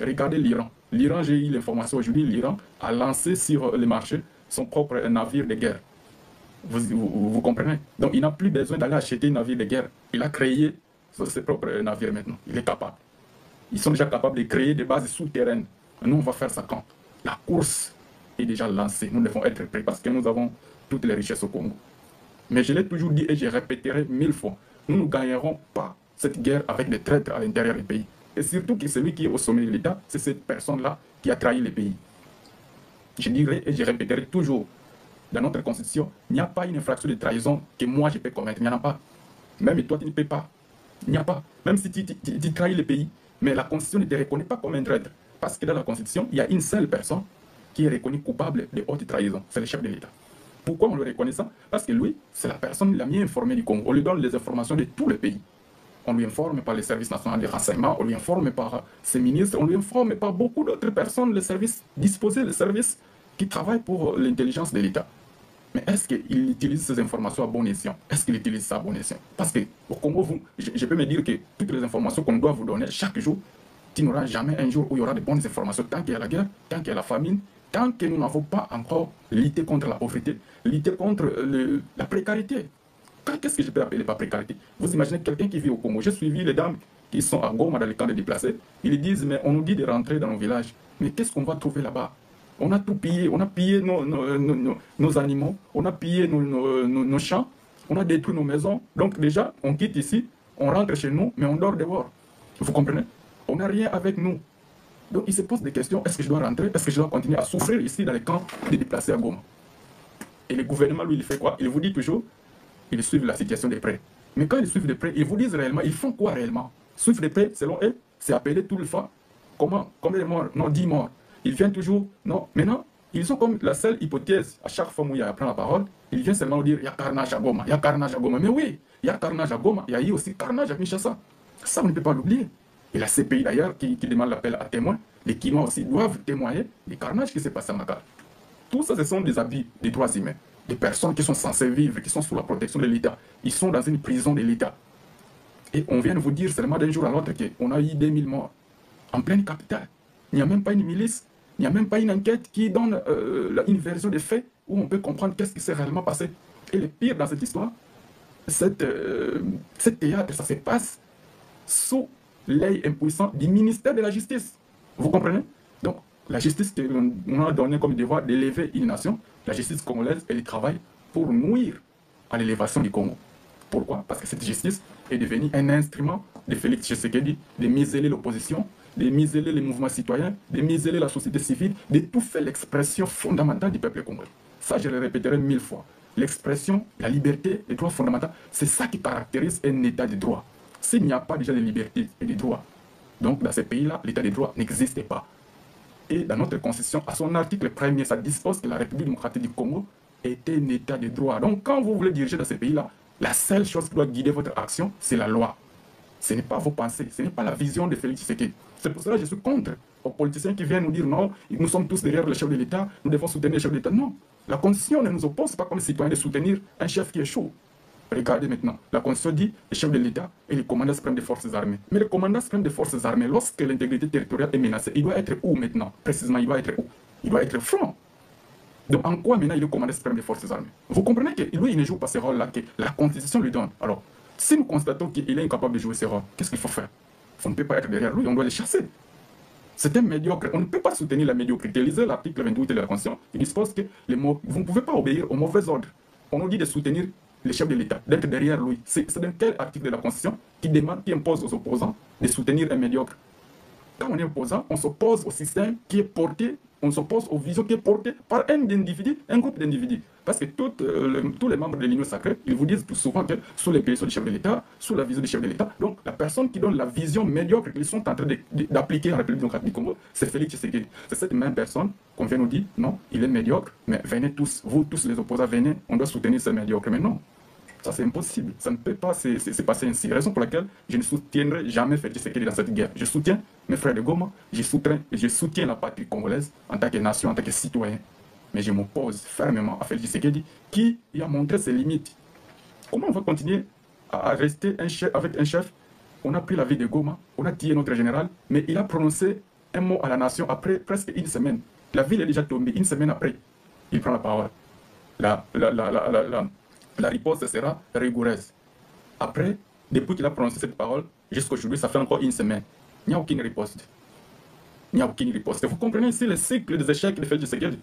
Regardez l'Iran. L'Iran, j'ai eu l'information aujourd'hui, l'Iran a lancé sur le marché son propre navire de guerre. Vous comprenez? Donc il n'a plus besoin d'aller acheter un navire de guerre. Il a créé ses propres navires maintenant. Il est capable. Ils sont déjà capables de créer des bases souterraines. Nous, on va faire ça quand? La course est déjà lancée. Nous devons être prêts parce que nous avons toutes les richesses au Congo. Mais je l'ai toujours dit et je répéterai 1000 fois. Nous ne gagnerons pas cette guerre avec des traîtres à l'intérieur du pays. Et surtout que celui qui est au sommet de l'État, c'est cette personne-là qui a trahi le pays. Je dirai et je répéterai toujours, dans notre constitution, il n'y a pas une infraction de trahison que moi je peux commettre. Il n'y en a pas. Même toi, tu ne peux pas. Il n'y a pas. Même si tu trahis le pays, mais la constitution ne te reconnaît pas comme un traître. Parce que dans la constitution, il y a une seule personne qui est reconnue coupable de haute trahison. C'est le chef de l'État. Pourquoi on le reconnaît ça? Parce que lui, c'est la personne la mieux informée du Congo. On lui donne les informations de tous les pays. On lui informe par les services nationaux de renseignement, on lui informe par ses ministres, on lui informe par beaucoup d'autres personnes, les services disposés, les services qui travaillent pour l'intelligence de l'État. Mais est-ce qu'il utilise ces informations à bon escient? Est-ce qu'il utilise ça à bon escient? Parce que au Congo, je peux me dire que toutes les informations qu'on doit vous donner chaque jour, il n'y aura jamais un jour où il y aura de bonnes informations. Tant qu'il y a la guerre, tant qu'il y a la famine, tant que nous n'avons pas encore lutté contre la pauvreté, lutté contre la précarité. Qu'est-ce que je peux appeler par précarité? Vous imaginez quelqu'un qui vit au Congo. J'ai suivi les dames qui sont à Goma dans les camps de déplacés. Ils disent, mais on nous dit de rentrer dans nos villages. Mais qu'est-ce qu'on va trouver là-bas? On a tout pillé, on a pillé nos animaux, on a pillé nos champs, on a détruit nos maisons. Donc déjà, on quitte ici, on rentre chez nous, mais on dort dehors. Vous comprenez? On n'a rien avec nous. Donc il se pose des questions, est-ce que je dois rentrer? Est-ce que je dois continuer à souffrir ici dans les camps de déplacés à Goma? Et le gouvernement, lui, il fait quoi? Il vous dit toujours, ils suivent la situation de près. Mais quand ils suivent de près, ils vous disent réellement, ils font quoi réellement? Suivre de près, selon eux, c'est appeler tout le fois. Comment? Combien de morts? Non, 10 morts. Ils viennent toujours, non, maintenant, ils sont comme la seule hypothèse, à chaque fois où il y a prend la parole, il vient seulement dire, il y a carnage à Goma, il y a carnage à Goma. Mais oui, il y a carnage à Goma, il y a eu aussi carnage à Kinshasa. Ça, on ne peut pas l'oublier. Et la CPI d'ailleurs, qui demande l'appel à témoins, les Kinois aussi doivent témoigner des carnages qui s'est passé à Makar. Tout ça, ce sont des abus des droits humains, des personnes qui sont censées vivre, qui sont sous la protection de l'État. Ils sont dans une prison de l'État. Et on vient de vous dire seulement d'un jour à l'autre qu'on a eu 2000 morts en pleine capitale. Il n'y a même pas une milice. Il n'y a même pas une enquête qui donne une version des faits où on peut comprendre qu'est-ce qui s'est réellement passé. Et le pire dans cette histoire, cette théâtre, ça se passe sous l'œil impuissant du ministère de la Justice. Vous comprenez? Donc, la justice qu'on a donné comme devoir d'élever une nation, la justice congolaise, elle travaille pour nuire à l'élévation du Congo. Pourquoi? Parce que cette justice est devenue un instrument de Félix Tshisekedi de museler l'opposition, de museler les mouvements citoyens, de museler la société civile, de tout faire l'expression fondamentale du peuple congolais. Ça, je le répéterai 1000 fois. L'expression, la liberté, les droits fondamentaux, c'est ça qui caractérise un état de droit. S'il n'y a pas déjà de liberté et de droits, donc dans ces pays-là, l'état de droit n'existe pas. Et dans notre constitution, à son article 1er, ça dispose que la République démocratique du Congo est un état de droit. Donc quand vous voulez diriger dans ces pays-là, la seule chose qui doit guider votre action, c'est la loi. Ce n'est pas vos pensées, ce n'est pas la vision de Félix Tshisekedi. C'est pour cela que je suis contre aux politiciens qui viennent nous dire non, nous sommes tous derrière le chef de l'État, nous devons soutenir le chef de l'État. Non, la Constitution ne nous oppose pas comme citoyens de soutenir un chef qui est chaud. Regardez maintenant, la Constitution dit le chef de l'État et le commandant suprême des forces armées. Mais le commandant suprême des forces armées, lorsque l'intégrité territoriale est menacée, il doit être où maintenant? Précisément, il doit être où? Il doit être franc. Donc en quoi maintenant il est commandant suprême des forces armées? Vous comprenez que lui, il ne joue pas ce rôle-là que la Constitution lui donne. Alors, si nous constatons qu'il est incapable de jouer ce rôle, qu'est-ce qu'il faut faire? On ne peut pas être derrière lui, on doit le chasser. C'est un médiocre. On ne peut pas soutenir la médiocrité. Lisez l'article 28 de la Constitution. Il dispose que vous ne pouvez pas obéir aux mauvais ordres. On nous dit de soutenir le chef de l'État, d'être derrière lui. C'est dans quel article de la Constitution qui impose aux opposants de soutenir un médiocre? Quand on est opposant, on s'oppose au système qui est porté, on s'oppose aux visions qui est portées par un individu, un groupe d'individus. Parce que tous les membres de l'Union sacrée, ils vous disent tout souvent que sous les pays du chef de l'État, sous la vision du chef de l'État, donc la personne qui donne la vision médiocre qu'ils sont en train d'appliquer à la République démocratique du Congo, c'est Félix Tshisekedi. C'est cette même personne qu'on vient nous dire, non, il est médiocre, mais venez tous, vous tous les opposants, venez, on doit soutenir ce médiocre. Mais non, ça c'est impossible, ça ne peut pas se passer ainsi. Raison pour laquelle je ne soutiendrai jamais Félix Tshisekedi dans cette guerre. Je soutiens mes frères de Goma, je soutiens la patrie congolaise en tant que nation, en tant que citoyen. Mais je m'oppose fermement à Félix Tshisekedi qui a montré ses limites. Comment on va continuer à rester avec un chef? On a pris la vie de Goma, on a tué notre général, mais il a prononcé un mot à la nation après presque une semaine. La ville est déjà tombée, une semaine après, il prend la parole. La riposte sera rigoureuse. Après, depuis qu'il a prononcé cette parole, jusqu'à aujourd'hui, ça fait encore une semaine. Il n'y a aucune riposte. Il n'y a aucune riposte. Vous comprenez ici le cycle des échecs de Félix Tshisekedi.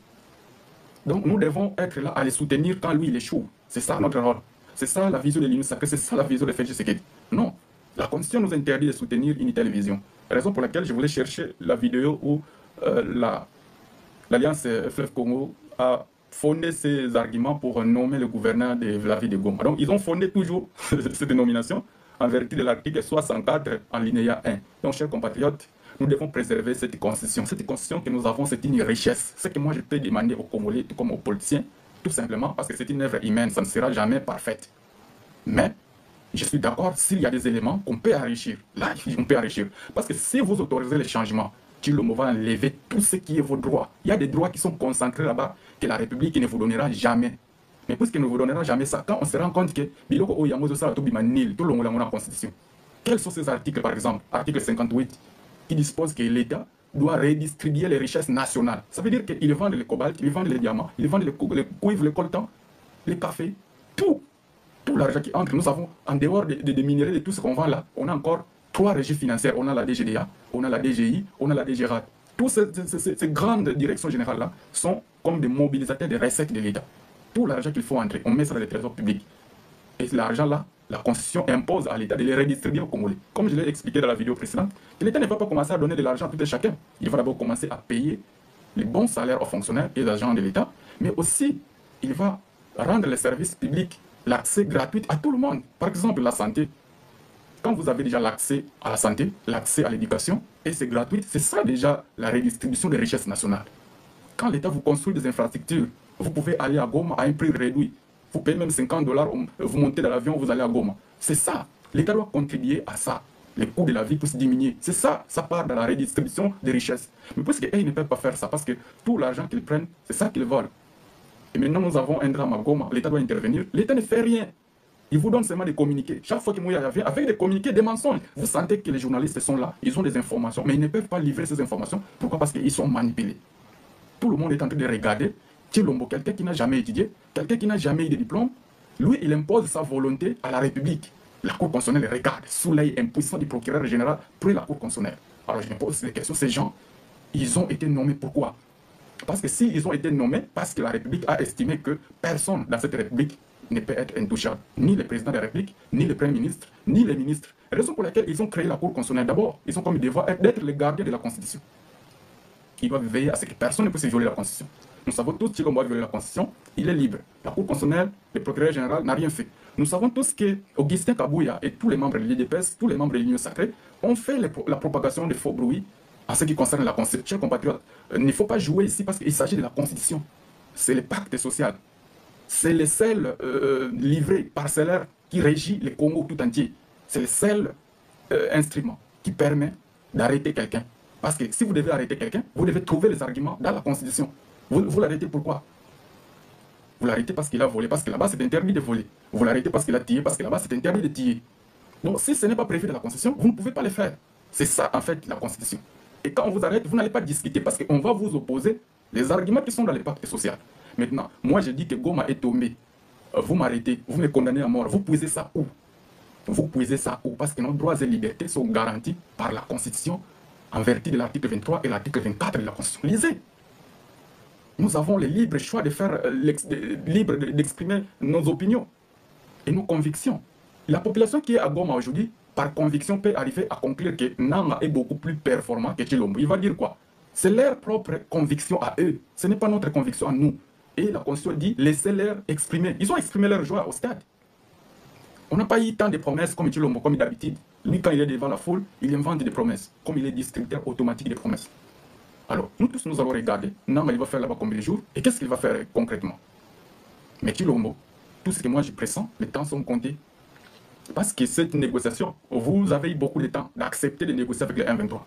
Donc nous devons être là à les soutenir quand lui il échoue. C'est ça notre rôle. C'est ça la vision de l'Union sacrée, c'est ça la vision de Félix Tshisekedi. Non, la Constitution nous interdit de soutenir une telle vision. Raison pour laquelle je voulais chercher la vidéo où l'Alliance Fleuve Congo a fondé ses arguments pour nommer le gouverneur de la ville de Goma. Donc ils ont fondé toujours cette nomination en vertu de l'article 64 en linéa 1. Donc chers compatriotes, nous devons préserver cette constitution. Cette constitution que nous avons, c'est une richesse. Ce que moi je peux demander aux Congolais, tout comme aux politiciens, tout simplement parce que c'est une œuvre humaine, ça ne sera jamais parfaite. Mais je suis d'accord s'il y a des éléments qu'on peut enrichir. Là, on peut enrichir. Parce que si vous autorisez les changements, Tshilombo va enlever tout ce qui est vos droits. Il y a des droits qui sont concentrés là-bas que la République ne vous donnera jamais. Mais puisqu'il ne vous donnera jamais ça, quand on se rend compte que Biloko Oyamozo Saratobima Nil, tout le monde a la Constitution. Quels sont ces articles, par exemple? Article 58, qui dispose que l'État doit redistribuer les richesses nationales. Ça veut dire qu'ils vendent le cobalt, ils vendent les diamants, ils vendent le cuivre, le coltan, les cafés, tout l'argent qui entre. Nous avons, en dehors des minéraux, de tout ce qu'on vend là, on a encore 3 régies financières. On a la DGDA, on a la DGI, on a la DGRAT. Toutes ces grandes directions générales-là sont comme des mobilisateurs des recettes de l'État. Tout l'argent qu'il faut entrer, on met ça dans les trésors publics. Et l'argent-là, la Constitution impose à l'État de les redistribuer aux Congolais. Comme je l'ai expliqué dans la vidéo précédente, l'État ne va pas commencer à donner de l'argent à tout et chacun. Il va d'abord commencer à payer les bons salaires aux fonctionnaires et aux agents de l'État, mais aussi, il va rendre les services publics l'accès gratuit à tout le monde. Par exemple, la santé. Quand vous avez déjà l'accès à la santé, l'accès à l'éducation, et c'est gratuit, c'est ça déjà la redistribution des richesses nationales. Quand l'État vous construit des infrastructures, vous pouvez aller à Goma à un prix réduit. Vous payez même 50 $, vous montez dans l'avion, vous allez à Goma. C'est ça. L'État doit contribuer à ça. Les coûts de la vie puissent diminuer. C'est ça, ça part dans la redistribution des richesses. Mais puisqu'ils ne peuvent pas faire ça, parce que tout l'argent qu'ils prennent, c'est ça qu'ils volent. Et maintenant, nous avons un drame à Goma. L'État doit intervenir. L'État ne fait rien. Il vous donne seulement des communiqués. Chaque fois qu'il vient avec des communiqués, des mensonges. Vous sentez que les journalistes sont là, ils ont des informations, mais ils ne peuvent pas livrer ces informations. Pourquoi? Parce qu'ils sont manipulés. Tout le monde est en train de regarder Tshilombo, quelqu'un qui n'a jamais étudié, quelqu'un qui n'a jamais eu de diplôme. Lui, il impose sa volonté à la République. La Cour constitutionnelle regarde sous l'œil impuissant du procureur général pour la Cour constitutionnelle. Alors je me pose des questions. Ces gens, ils ont été nommés pourquoi? Parce que s'ils ont été nommés, parce que la République a estimé que personne dans cette République ne peut être intouchable. Ni le président de la République, ni le Premier ministre, ni les ministres. Raison pour laquelle ils ont créé la Cour constitutionnelle. D'abord, ils ont comme devoir d'être les gardiens de la Constitution. Ils doivent veiller à ce que personne ne puisse violer la Constitution. Nous savons tous que Tshilombo a violé la Constitution, il est libre. La Cour constitutionnelle, le procureur général n'a rien fait. Nous savons tous que Augustin Kabouya et tous les membres de l'IDPS, tous les membres de l'Union sacrée, ont fait la propagation de faux bruits en ce qui concerne la Constitution. Chers compatriotes, il ne faut pas jouer ici parce qu'il s'agit de la Constitution. C'est le pacte social. C'est le seul livret parcellaire qui régit le Congo tout entier. C'est le seul instrument qui permet d'arrêter quelqu'un. Parce que si vous devez arrêter quelqu'un, vous devez trouver les arguments dans la Constitution. Vous l'arrêtez pourquoi? Vous l'arrêtez parce qu'il a volé, parce que là-bas c'est interdit de voler. Vous l'arrêtez parce qu'il a tiré, parce que là-bas c'est interdit de tirer. Donc si ce n'est pas prévu dans la Constitution, vous ne pouvez pas le faire. C'est ça en fait la Constitution. Et quand on vous arrête, vous n'allez pas discuter parce qu'on va vous opposer les arguments qui sont dans le pacte social. Maintenant, moi je dis que Goma est tombé. Vous m'arrêtez, vous me condamnez à mort. Vous puisez ça où? Vous puisez ça où? Parce que nos droits et libertés sont garantis par la Constitution en vertu de l'article 23 et l'article 24 de la Constitution. Lisez. Nous avons le libre choix de faire, libre d'exprimer nos opinions et nos convictions. La population qui est à Goma aujourd'hui, par conviction, peut arriver à conclure que Nanga est beaucoup plus performant que Tshilombo. Il va dire quoi? C'est leur propre conviction à eux. Ce n'est pas notre conviction à nous. Et la Constitution dit, laissez-leur exprimer. Ils ont exprimé leur joie au stade. On n'a pas eu tant de promesses comme Tshilombo, comme d'habitude. Lui, quand il est devant la foule, il invente des promesses, comme il est distributeur automatique des promesses. Alors, nous tous, nous allons regarder. Nanga, il va faire là-bas combien de jours? Et qu'est-ce qu'il va faire concrètement? Mais Tshilombo, tout ce que moi je pressens, les temps sont comptés. Parce que cette négociation, vous avez eu beaucoup de temps d'accepter de négocier avec les 1-23.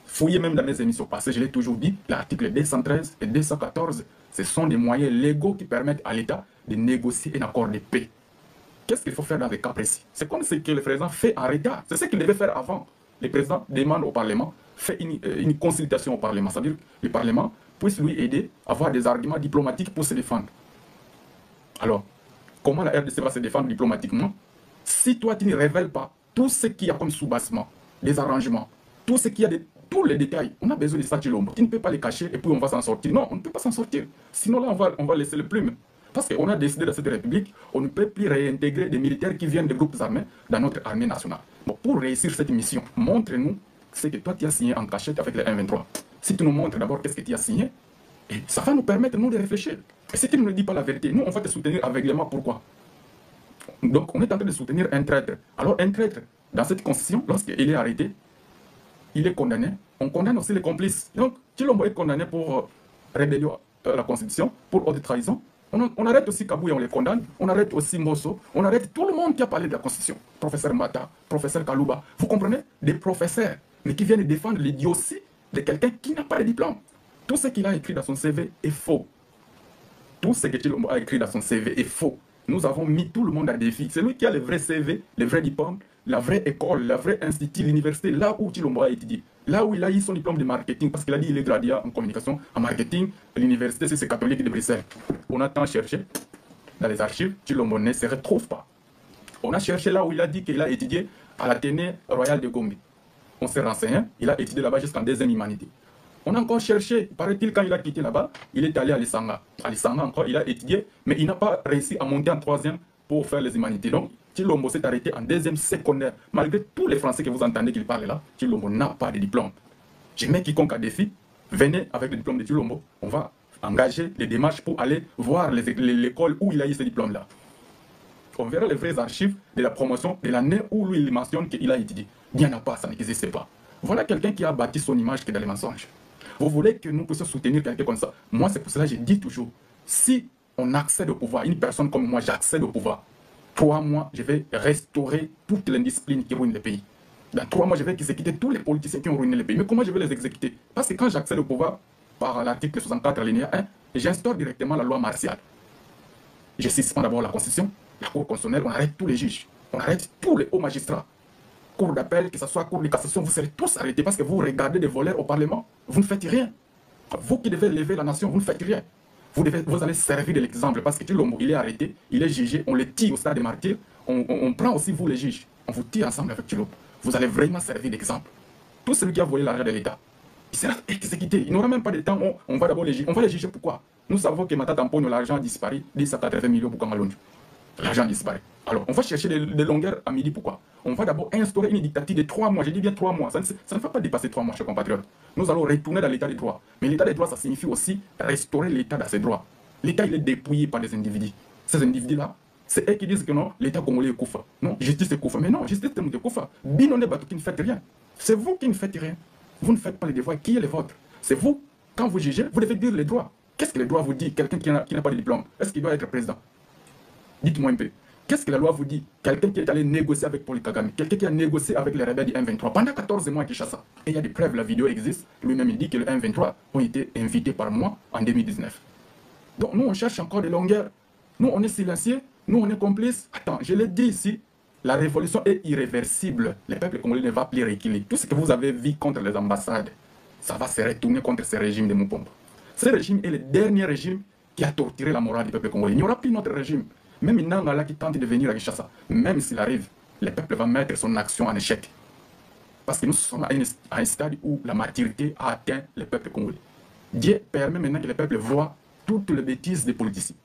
Fouillez même dans mes émissions passées, je l'ai toujours dit, l'article 213 et 214, ce sont des moyens légaux qui permettent à l'État de négocier un accord de paix. Qu'est-ce qu'il faut faire dans des cas précis? C'est comme ce que le président fait en retard. C'est ce qu'il devait faire avant. Le président demande au Parlement, fait une consultation au Parlement. C'est-à-dire que le Parlement puisse lui aider à avoir des arguments diplomatiques pour se défendre. Alors, comment la RDC va se défendre diplomatiquement si toi tu ne révèles pas tout ce qu'il y a comme soubassement, des arrangements, tout ce qu'il y a de tous les détails? On a besoin de ça, Tshilombo. Tu ne peux pas les cacher et puis on va s'en sortir. Non, on ne peut pas s'en sortir. Sinon là, on va laisser le plume. Parce qu'on a décidé dans cette République, on ne peut plus réintégrer des militaires qui viennent des groupes armés dans notre armée nationale. Bon, pour réussir cette mission, montre-nous ce que toi tu as signé en cachette avec les 1-23. Si tu nous montres d'abord qu'est-ce que tu as signé, et ça va nous permettre, nous, de réfléchir. Et si tu ne nous dis pas la vérité, nous, on va te soutenir aveuglément. Pourquoi? Donc, on est en train de soutenir un traître. Alors, un traître, dans cette constitution, lorsqu'il est arrêté, il est condamné. On condamne aussi les complices. Donc, Tshilombo est condamné pour rébellion à la constitution, pour haute trahison. On arrête aussi Kabouya, on les condamne. On arrête aussi Mosso. On arrête tout le monde qui a parlé de la Constitution. Professeur Mata, professeur Kalouba. Vous comprenez? Des professeurs, mais qui viennent défendre l'idiotie de quelqu'un qui n'a pas de diplôme. Tout ce qu'il a écrit dans son CV est faux. Tout ce que Chilombo a écrit dans son CV est faux. Nous avons mis tout le monde à défi. C'est lui qui a le vrai CV, le vrai diplôme, la vraie école, la vraie institut, l'université, là où Chilombo a étudié. Là où il a eu son diplôme de marketing, parce qu'il a dit qu'il est gradué en communication, en marketing, l'université, c'est catholique de Bruxelles. On a tant cherché dans les archives, Chilombo ne se retrouve pas. On a cherché là où il a dit qu'il a étudié à l'Athénée Royal de Gombe. On s'est renseigné, il a étudié là-bas jusqu'en deuxième humanité. On a encore cherché, paraît-il, quand il a quitté là-bas, il est allé à Lissanga. À Lissanga encore, il a étudié, mais il n'a pas réussi à monter en troisième pour faire les humanités. Donc, Chilombo s'est arrêté en deuxième secondaire. Malgré tous les Français que vous entendez qu'il parle là, Chilombo n'a pas de diplôme. Je mets quiconque à défi, venez avec le diplôme de Chilombo. On va engager les démarches pour aller voir l'école où il a eu ce diplôme-là. On verra les vraies archives de la promotion de l'année où lui il mentionne qu'il a étudié. Il n'y en a pas, ça n'existe pas. Voilà quelqu'un qui a bâti son image que dans les mensonges. Vous voulez que nous puissions soutenir quelqu'un comme ça? Moi, c'est pour cela que je dis toujours, si on accède au pouvoir, une personne comme moi, j'accède au pouvoir, 3 mois, je vais restaurer toute l'indiscipline qui ruine le pays. Dans 3 mois, je vais exécuter tous les politiciens qui ont ruiné le pays. Mais comment je vais les exécuter? Parce que quand j'accède au pouvoir, par l'article 64, alinéa 1, j'instaure directement la loi martiale. Je suspends d'abord la Constitution, la Cour constitutionnelle, on arrête tous les juges, on arrête tous les hauts magistrats. Cour d'appel, que ce soit cour de cassation, vous serez tous arrêtés parce que vous regardez des voleurs au Parlement, vous ne faites rien. Vous qui devez lever la nation, vous ne faites rien. Vous allez servir de l'exemple parce que Chilombo, il est arrêté, il est jugé, on le tire au stade des martyrs, on prend aussi vous les juges, on vous tire ensemble avec Chilombo. Vous allez vraiment servir d'exemple. Tout celui qui a volé l'argent de l'État, il sera exécuté. Il n'aura même pas de temps, on va d'abord les juger. On va les juger pourquoi? Nous savons que Mata Tampono, l'argent a disparu, 10 à 80 millions pour Kamalonju. L'argent disparaît. Alors, on va chercher des longueurs à midi. Pourquoi? On va d'abord instaurer une dictature de 3 mois. Je dis bien 3 mois. Ça ne va pas dépasser 3 mois, chers compatriotes. Nous allons retourner dans l'état des droits. Mais l'état des droits, ça signifie aussi restaurer l'état dans ses droits. L'état, il est dépouillé par des individus. Ces individus-là, c'est eux qui disent que non, l'état congolais est Koufa. Non, justice est Koufa. Mais non, justice est Koufa. Binone Batou qui ne faites rien. C'est vous qui ne faites rien. Vous ne faites pas les devoirs. Qui est le vôtre? C'est vous. Quand vous jugez, vous devez dire les droits. Qu'est-ce que les droits vous dit? Quelqu'un qui n'a pas de diplôme, est-ce qu'il doit être président? Dites-moi un peu. Qu'est-ce que la loi vous dit? Quelqu'un qui est allé négocier avec Paul Kagame, quelqu'un qui a négocié avec les rebelles du M23 pendant 14 mois à Kinshasa. Et il y a des preuves, la vidéo existe. Lui-même, il dit que le M23 ont été invités par moi en 2019. Donc nous, on cherche encore des longueurs. Nous, on est silencieux. Nous, on est complices. Attends, je l'ai dit ici. La révolution est irréversible. Le peuple congolais ne va plus reculer. Tout ce que vous avez vu contre les ambassades, ça va se retourner contre ce régime de Moupombo. Ce régime est le dernier régime qui a torturé la morale du peuple congolais. Il n'y aura plus notre régime. Même Inangala qui tente de venir à Kinshasa, même s'il arrive, le peuple va mettre son action en échec. Parce que nous sommes à un stade où la maturité a atteint le peuple congolais. Dieu permet maintenant que le peuple voit toutes les bêtises des politiciens.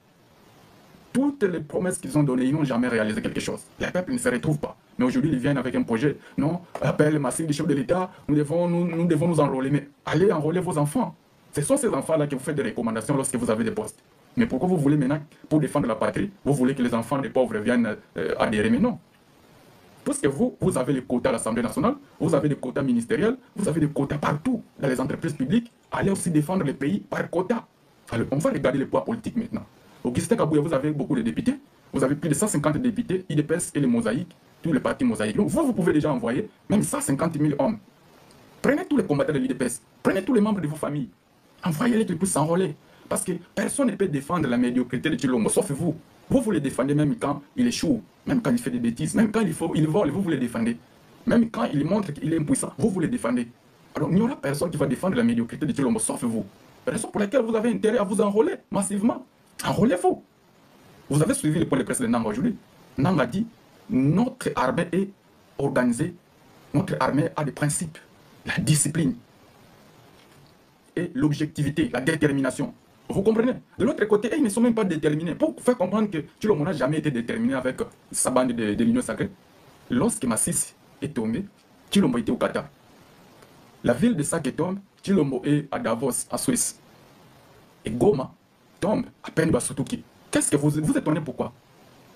Toutes les promesses qu'ils ont données, ils n'ont jamais réalisé quelque chose. Le peuple ne se retrouve pas. Mais aujourd'hui, ils viennent avec un projet. Non, appel massif du chef de l'État, nous devons nous enrôler. Mais allez enrôler vos enfants. Ce sont ces enfants-là qui vous font des recommandations lorsque vous avez des postes. Mais pourquoi vous voulez maintenant, pour défendre la patrie, vous voulez que les enfants des pauvres viennent adhérer? Mais non. Parce que vous avez les quotas à l'Assemblée nationale, vous avez des quotas ministériels, vous avez des quotas partout dans les entreprises publiques. Allez aussi défendre le pays par quota. Alors, on va regarder les poids politiques maintenant. Augustin Kabouya, vous avez beaucoup de députés. Vous avez plus de 150 députés, IDPS et les mosaïques, tous les partis mosaïques. Donc vous pouvez déjà envoyer même 150 000 hommes. Prenez tous les combattants de l'IDPS, prenez tous les membres de vos familles. Envoyez-les qu'ils puissent s'enrôler. Parce que personne ne peut défendre la médiocrité de Chilombo, sauf vous. Vous les défendez même quand il échoue, même quand il fait des bêtises, même quand il vole, vous les défendez. Même quand il montre qu'il est impuissant, vous les défendez. Alors il n'y aura personne qui va défendre la médiocrité de Chilombo, sauf vous. Raison pour laquelle vous avez intérêt à vous enrôler massivement. Enrôlez-vous. Vous avez suivi le point de presse de Nanga aujourd'hui. Nanga a dit, notre armée est organisée, notre armée a des principes, la discipline et l'objectivité, la détermination. Vous comprenez? De l'autre côté, ils ne sont même pas déterminés. Pour faire comprendre que Chilombo n'a jamais été déterminé avec sa bande de l'Union sacrée. Lorsque Massis est tombé, Chilombo était au Qatar. La ville de Saké tombe, Chilombo est à Davos, en Suisse. Et Goma tombe à peine Basutuki. Qu'est-ce que vous étonnez pourquoi?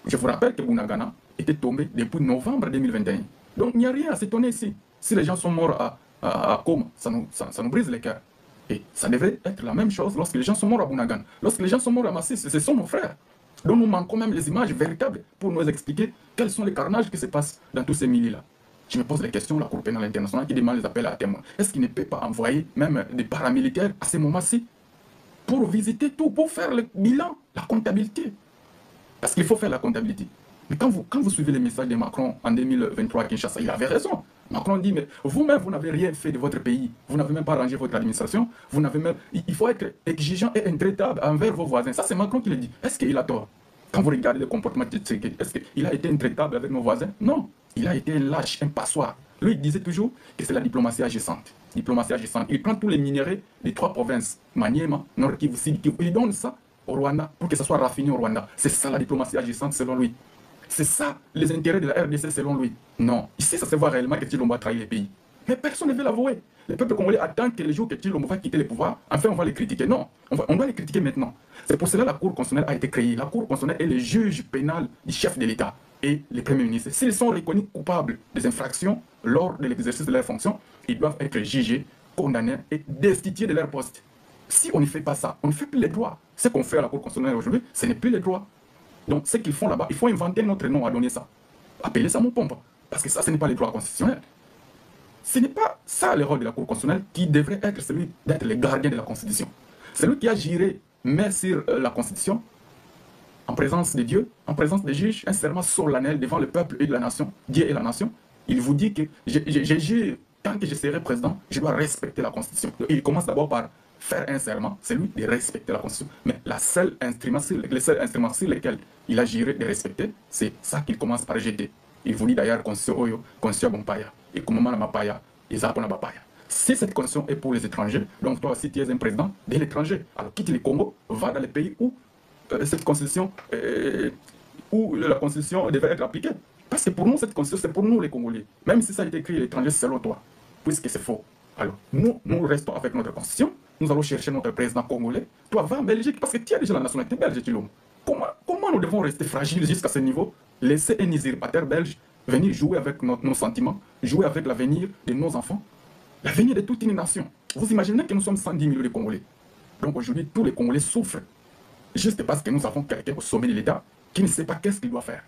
Je vous rappelle que Bunagana était tombé depuis novembre 2021. Donc il n'y a rien à s'étonner ici. Si les gens sont morts à Goma, ça nous brise les cœurs. Et ça devrait être la même chose lorsque les gens sont morts à Bunagana. Lorsque les gens sont morts à Massis, ce sont nos frères. Donc nous manquons même les images véritables pour nous expliquer quels sont les carnages qui se passent dans tous ces milieux-là. Je me pose la question, la Cour pénale internationale qui demande les appels à témoins. Est-ce qu'il ne peut pas envoyer même des paramilitaires à ces moments-ci? pour visiter tout, pour faire le bilan, la comptabilité. Parce qu'il faut faire la comptabilité. Mais quand vous suivez les messages de Macron en 2023 à Kinshasa, il avait raison. Macron dit, mais vous-même, vous n'avez rien fait de votre pays. Vous n'avez même pas rangé votre administration. Vous n'avez même... Il faut être exigeant et intraitable envers vos voisins. Ça, c'est Macron qui le dit. Est-ce qu'il a tort? Quand vous regardez le comportement de Tshisekedi, est-ce qu'il a été intraitable avec nos voisins? Non. Il a été un lâche, un passoire. Lui, il disait toujours que c'est la diplomatie agissante. Diplomatie agissante. Il prend tous les minéraux des 3 provinces, Maniema, Nord Kivu, Sud Kivu. Il donne ça au Rwanda pour que ça soit raffiné au Rwanda. C'est ça la diplomatie agissante selon lui. C'est ça les intérêts de la RDC selon lui. Non. Ici, ça se voit réellement que Tshilombo a trahi les pays. Mais personne ne veut l'avouer. Le peuple congolais attend que le jour que Tshilombo va quitter le pouvoir, enfin on va les critiquer. Non, on doit les critiquer maintenant. C'est pour cela que la Cour constitutionnelle a été créée. La Cour constitutionnelle est le juge pénal du chef de l'État et les premiers ministres. S'ils sont reconnus coupables des infractions lors de l'exercice de leurs fonctions, ils doivent être jugés, condamnés et destitués de leur poste. Si on ne fait pas ça, on ne fait plus les droits. Ce qu'on fait à la Cour constitutionnelle aujourd'hui, ce n'est plus les droits. Donc, ce qu'ils font là-bas, il faut inventer notre nom à donner ça. Appelez ça mon pompe. Parce que ça, ce n'est pas les droits constitutionnels. Ce n'est pas ça le rôle de la Cour constitutionnelle qui devrait être celui d'être le gardien de la Constitution. Celui qui a géré, mais sur la Constitution, en présence de Dieu, en présence des juges, un serment solennel devant le peuple et la nation, Dieu et la nation, il vous dit que j'ai juré, tant que je serai président, je dois respecter la Constitution. Donc, il commence d'abord par faire un serment, c'est lui de respecter la Constitution. Mais les seuls instruments sur lesquels il a juré de respecter, c'est ça qu'il commence par jeter. Il vous dit d'ailleurs Constitution Bompaya et Kumama Mapaya et Zapona Bapaya. Si cette constitution est pour les étrangers, donc toi aussi tu es un président de l'étranger, alors quitte le Congo, va dans les pays où cette constitution, où la constitution devrait être appliquée. Parce que pour nous, cette constitution, c'est pour nous les Congolais. Même si ça a été écrit à l'étranger, c'est selon toi, puisque c'est faux. Alors, nous restons avec notre constitution, nous allons chercher notre président congolais. Toi, va en Belgique, parce que tu as déjà la nationalité belge, Tshilombo. Comment nous devons rester fragiles jusqu'à ce niveau? Laisser un usurpateur belge venir jouer avec nos sentiments, jouer avec l'avenir de nos enfants, l'avenir de toute une nation. Vous imaginez que nous sommes 110 millions de Congolais. Donc aujourd'hui, tous les Congolais souffrent. Juste parce que nous avons quelqu'un au sommet de l'État qui ne sait pas qu'est-ce qu'il doit faire.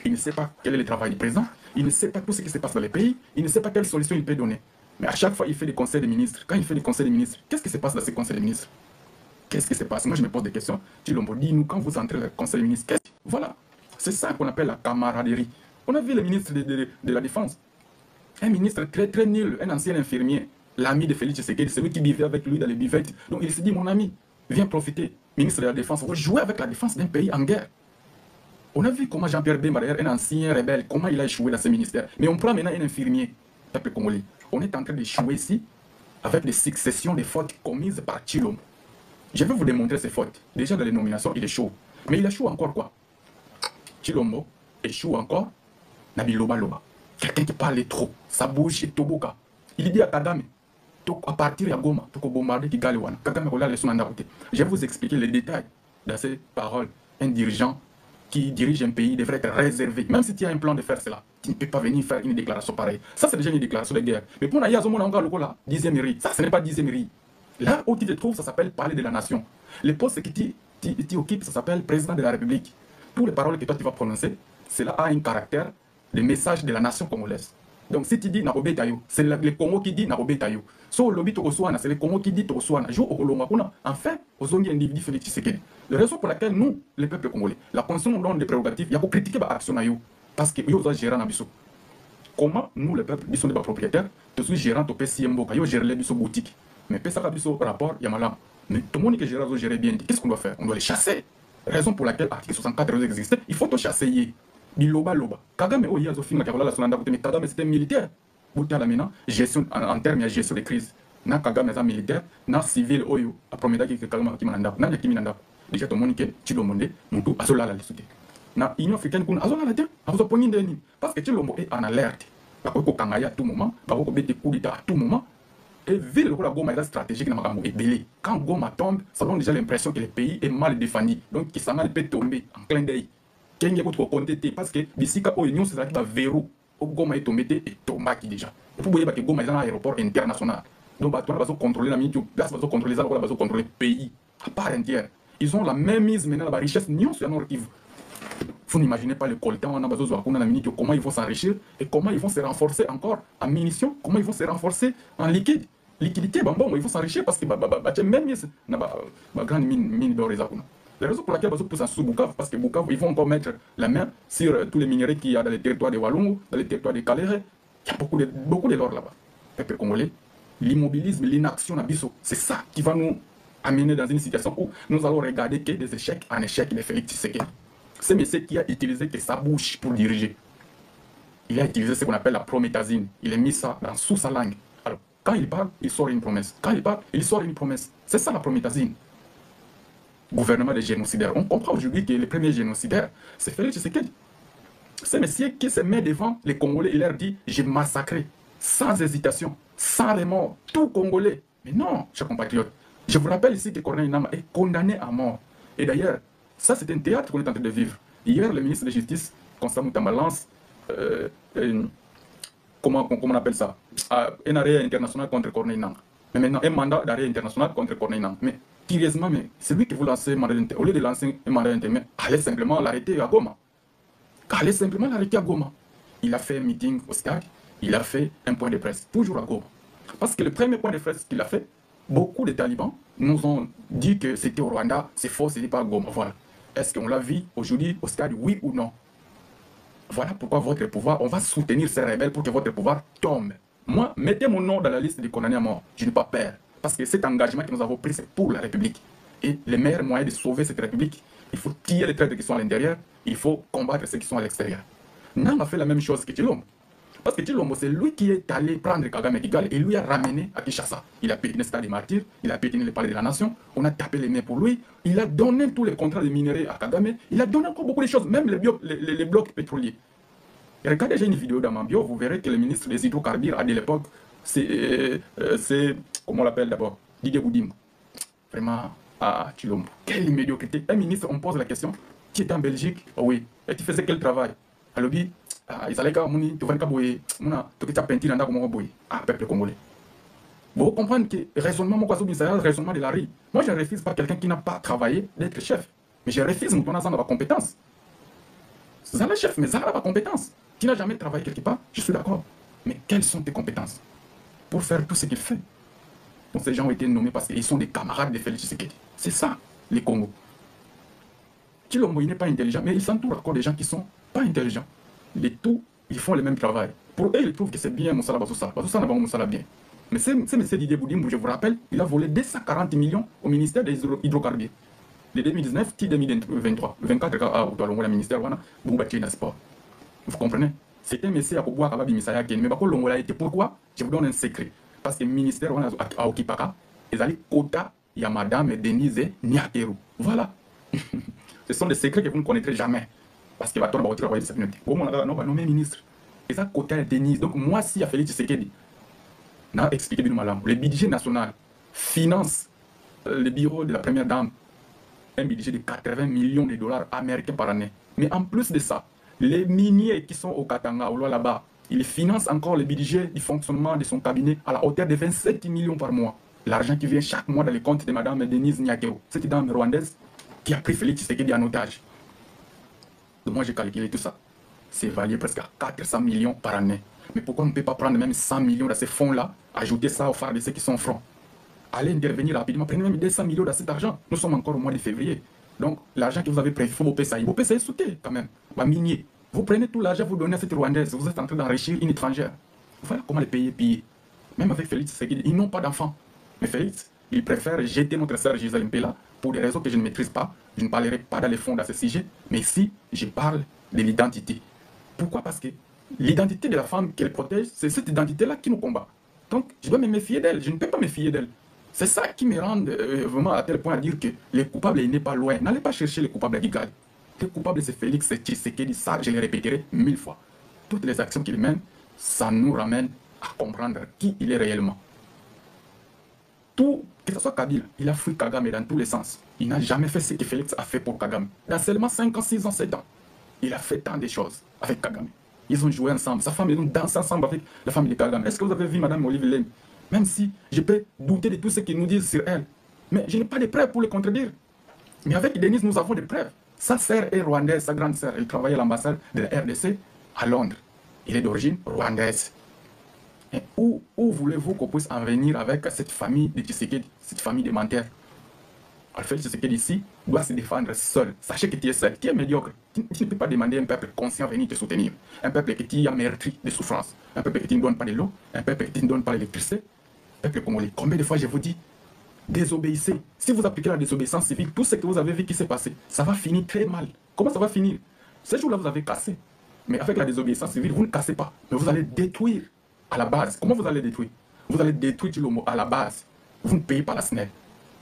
Il ne sait pas quel est le travail du président, il ne sait pas tout ce qui se passe dans les pays, il ne sait pas quelle solution il peut donner. Mais à chaque fois, il fait des conseils des ministres. Quand il fait des conseils des ministres, qu'est-ce qui se passe dans ces conseils des ministres? Qu'est-ce qui se passe? Moi, je me pose des questions. Tshilombo, dis-nous, quand vous entrez dans le conseil des ministres, voilà. C'est ça qu'on appelle la camaraderie. On a vu le ministre de la Défense. Un ministre très très nul, un ancien infirmier, l'ami de Félix Tshisekedi, celui qui vivait avec lui dans les buvettes. Donc il s'est dit, mon ami, viens profiter, ministre de la Défense, vous jouez avec la défense d'un pays en guerre. On a vu comment Jean-Pierre Bemba, un ancien rebelle, comment il a échoué dans ce ministère. Mais on prend maintenant un infirmier, peuple congolais. On est en train d'échouer ici avec des successions de fautes commises par Tshilombo. Je vais vous démontrer ces fautes. Déjà dans les nominations, il échoue. Mais il échoue encore quoi? Tshilombo échoue encore Nabi Loba Loba. Quelqu'un qui parle trop, ça bouge et Toboka. Il dit à Kagame, à partir de Goma, tu peux bombarder Kigali. Kagame, je vais vous expliquer les détails de ces paroles. Un dirigeant qui dirige un pays devrait être réservé. Même si tu as un plan de faire cela, tu ne peux pas venir faire une déclaration pareille. Ça, c'est déjà une déclaration de guerre. Mais pour Naya Zomo Nanga Lokola, 10e riz, ça, ce n'est pas 10e riz. Là où tu te trouves, ça s'appelle parler de la nation. Le poste que tu occupes, ça s'appelle président de la République. Toutes les paroles que toi tu vas prononcer, cela a un caractère de message de la nation congolaise. Donc si tu dis Narobe Tayo, c'est le Congo qui dit Narobe Tayo. So lobby Tokoswana, c'est le Congo qui dit Tokoswana. Jo Okolongakuna, enfin, aux ongi individu Félix Tshisekedi. Le raison pour laquelle nous, les peuples congolais, la constitution nous donne des prérogatives, il y a pour critiquer l'action nayo. Parce que nous sommes gérants Nabiso. Comment nous, les peuples, nous sommes des propriétaires, nous sommes gérants de PCMBO, nous gérons les boutiques. Mais ça rapport, il y a malin. Mais tout le monde qui gère gérer bien, qu'est-ce qu'on doit faire? On doit les chasser. Raison pour laquelle l'article 64 existe, il faut te chasser. Biloba Loba. Kagame, oh, il y a Zofima qui a la sonanda, mais Kagame c'était militaire. Bouta la maintenant, gestion, en termes de gestion de crise. Na Kagame est militaire, na civil, oyo, a promis que Kagame qui m'en a na qui m'en a. Déjà, tout le monde qui est Tshilombo, Moutou, Azola la lisute. Na Union africaine, Azola la terre, Azola poni d'eni. Parce que Tshilombo est en alerte. Bako Kangaya à tout moment, Bako Bete coup d'État à tout moment. Et ville où la Goma est stratégique, est belé. Quand Goma tombe, ça donne déjà l'impression que le pays est mal défendu. Donc, qu'il s'en peut tomber en clin d'œil. Qu'il y a d'autres contestés parce que d'ici qu'à l'Union, c'est ça qui va verrou. Goma est tombé et tombé déjà. Et pour vous dire que Goma est un aéroport international. Donc, on va contrôler la minute, on va contrôler ça, on va contrôler le pays à part entière. Ils ont la même mise maintenant dans la richesse, Nyon sur la Nord Kivu. Vous n'imaginez pas le coltan, on a besoin de la minute, comment ils vont s'enrichir et comment ils vont se renforcer encore en munitions, comment ils vont se renforcer en liquide. liquidité, bon, ils vont s'enrichir parce que même grande mine d'or. La raison pour laquelle ils poussent sous Bukavu, parce que Bukavu, ils vont encore mettre la main sur tous les minerais qu'il y a dans les territoires de Walungu, dans les territoires de Caléré. Il y a beaucoup de l'or là-bas. Peuple congolais, l'immobilisme, l'inaction, c'est ça qui va nous amener dans une situation où nous allons regarder que des échecs en échec de Félix Tshisekedi. C'est monsieur qui a utilisé que sa bouche pour diriger. Il a utilisé ce qu'on appelle la prométhazine. Il a mis ça sous sa langue. Alors, quand il parle, il sort une promesse. Quand il parle, il sort une promesse. C'est ça la prométhazine. Gouvernement des génocidaires. On comprend aujourd'hui que le premier génocidaire, c'est Félix Tshisekedi. C'est monsieur qui se met devant les Congolais et leur dit « J'ai massacré, sans hésitation, sans remords, tout Congolais. » Mais non, chers compatriotes. Je vous rappelle ici que Corneille Nangaa est condamné à mort. Et d'ailleurs, ça c'est un théâtre qu'on est en train de vivre. Hier, le ministre de la Justice, Constant Mutamba, lance comment on appelle ça, un arrêt international contre Corneille Nangaa. Mais maintenant, un mandat d'arrêt international contre Corneille Nangaa. Mais curieusement, c'est lui qui vous lance un mandat d'interdiction. Au lieu de lancer un mandat d'interdiction, allez simplement l'arrêter à Goma. Allez simplement l'arrêter à Goma. Il a fait un meeting au stade, il a fait un point de presse, toujours à Goma. Parce que le premier point de presse qu'il a fait, beaucoup de talibans nous ont dit que c'était au Rwanda, c'est faux, ce n'est pas à Goma. Voilà. Est-ce qu'on l'a vu aujourd'hui au stade, oui ou non? Voilà pourquoi votre pouvoir, on va soutenir ces rebelles pour que votre pouvoir tombe. Moi, mettez mon nom dans la liste des condamnés à mort. Je n'ai pas peur. Parce que cet engagement que nous avons pris, c'est pour la République. Et le meilleur moyen de sauver cette République, il faut tirer les traîtres qui sont à l'intérieur, il faut combattre ceux qui sont à l'extérieur. Nang a fait la même chose que Tshilombo. Parce que Tshilombo, c'est lui qui est allé prendre Kagame Kigali et lui a ramené à Kinshasa. Il a pétiné le stade des martyrs, il a pétiné le palais de la nation, on a tapé les mains pour lui, il a donné tous les contrats de minerais à Kagame, il a donné encore beaucoup de choses, même les blocs pétroliers. Et regardez, j'ai une vidéo dans ma bio, vous verrez que le ministre des hydrocarbures à l'époque, c'est, comment on l'appelle d'abord, Didier Boudimou. Vraiment, Tshilombo. Quelle médiocrité. Un ministre, on pose la question, tu étais en Belgique? Oh oui. Et tu faisais quel travail? À l'objet, ils allaient quand tu vas bouiller, tu as peinture dans comment bouiller. Peuple congolais. Vous comprenez que raisonnement, raisonnement de la rue. Moi, je ne refuse pas quelqu'un qui n'a pas travaillé d'être chef. Mais je refuse mon ton ma compétence. C'est un chef, mais ça n'a pas compétence. Tu n'as jamais travaillé quelque part, je suis d'accord. Mais quelles sont tes compétences pour faire tout ce qu'il fait? Donc ces gens ont été nommés parce qu'ils sont des camarades de Félix Tshisekedi. C'est ça, les Congos. Tshilombo, il n'est pas intelligent, mais il s'entoure encore des gens qui ne sont pas intelligents. Les tout, ils font le même travail. Pour eux, ils trouvent que c'est bien Moussala Bazoussa. Bazoussa n'a pas Moussala bien. Mais c'est M. Didier Boudimou, je vous rappelle, il a volé 240 millions au ministère des hydrocarbures. De 2019, 2023, 24 ans, au ministère, vous comprenez? C'était un monsieur à pouvoir avoir Misaya Ken. Mais Longola été pourquoi? Je vous donne un secret. Parce que le ministère à Okipaka, ils allaient quota, il y a madame Denise Nyakeru. Voilà. Ce sont des secrets que vous ne connaîtrez jamais. Parce qu'il va tomber au travail de cette minute. Comment on va nommer ministre? Et ça, quota Denise. Donc, moi, si il y a Félix Tshisekedi, on a expliqué d'une malade. Le budget national finance le bureau de la première dame. Un budget de 80 millions de dollars américains par année. Mais en plus de ça, les miniers qui sont au Katanga, au là-bas, ils financent encore le budget du fonctionnement de son cabinet à la hauteur de 27 millions par mois. L'argent qui vient chaque mois dans les comptes de Mme Denise Nyakero, cette dame rwandaise qui a pris Félix Tshisekedi en otage. Donc moi j'ai calculé tout ça. C'est évalué presque à 400 millions par année. Mais pourquoi on ne peut pas prendre même 100 millions dans ces fonds-là, ajouter ça aux phares de ceux qui sont francs? Allez intervenir rapidement, prenez même 200 millions dans cet argent. Nous sommes encore au mois de février. Donc, l'argent que vous avez prévu, il faut vous payer ça. Vous payez ça sauté quand même. Minier. Vous prenez tout l'argent, vous donnez à cette Rwandaise. Vous êtes en train d'enrichir une étrangère. Voilà comment les pays pillent. Même avec Félix, ils n'ont pas d'enfants. Mais Félix, il préfère jeter notre sœur Gisèle Mpela pour des raisons que je ne maîtrise pas. Je ne parlerai pas dans les fonds de ce sujet. Mais ici, je parle de l'identité. Pourquoi? Parce que l'identité de la femme qu'elle protège, c'est cette identité-là qui nous combat. Donc, je dois me méfier d'elle. Je ne peux pas me méfier d'elle. C'est ça qui me rend vraiment à tel point à dire que les coupables, il n'est pas loin. N'allez pas chercher les coupables à Kigali. Les coupables, c'est Félix Tshisekedi. Ça, je le répéterai 1000 fois. Toutes les actions qu'il mène, ça nous ramène à comprendre qui il est réellement. Tout, que ce soit Kabila, il a fui Kagame dans tous les sens. Il n'a jamais fait ce que Félix a fait pour Kagame. Dans seulement 5 ans, 6 ans, 7 ans, il a fait tant de choses avec Kagame. Ils ont joué ensemble. Sa femme, ils ont dansé ensemble avec la famille de Kagame. Est-ce que vous avez vu Mme Olive Lem? Même si je peux douter de tout ce qu'ils nous disent sur elle. Mais je n'ai pas de preuves pour le contredire. Mais avec Denise, nous avons des preuves. Sa sœur est rwandaise, sa grande sœur. Elle travaille à l'ambassade de la RDC à Londres. Elle est d'origine rwandaise. Et où voulez-vous qu'on puisse en venir avec cette famille de Tshisekedi, cette famille de menteurs? Alpha Tshisekedi ici doit se défendre seul. Sachez que tu es seul, tu es médiocre. Tu ne peux pas demander à un peuple conscient de venir te soutenir. Un peuple qui a meurtri de souffrance. Un peuple qui ne donne pas de l'eau. Un peuple qui ne donne pas l'électricité. Un peuple congolais. Combien de fois je vous dis, désobéissez. Si vous appliquez la désobéissance civile, tout ce que vous avez vu qui s'est passé, ça va finir très mal. Comment ça va finir? Ce jour-là, vous avez cassé. Mais avec la désobéissance civile, vous ne cassez pas. Mais vous allez détruire à la base. Comment vous allez détruire? Vous allez détruire Tshilombo à la base. Vous ne payez pas la SNEL.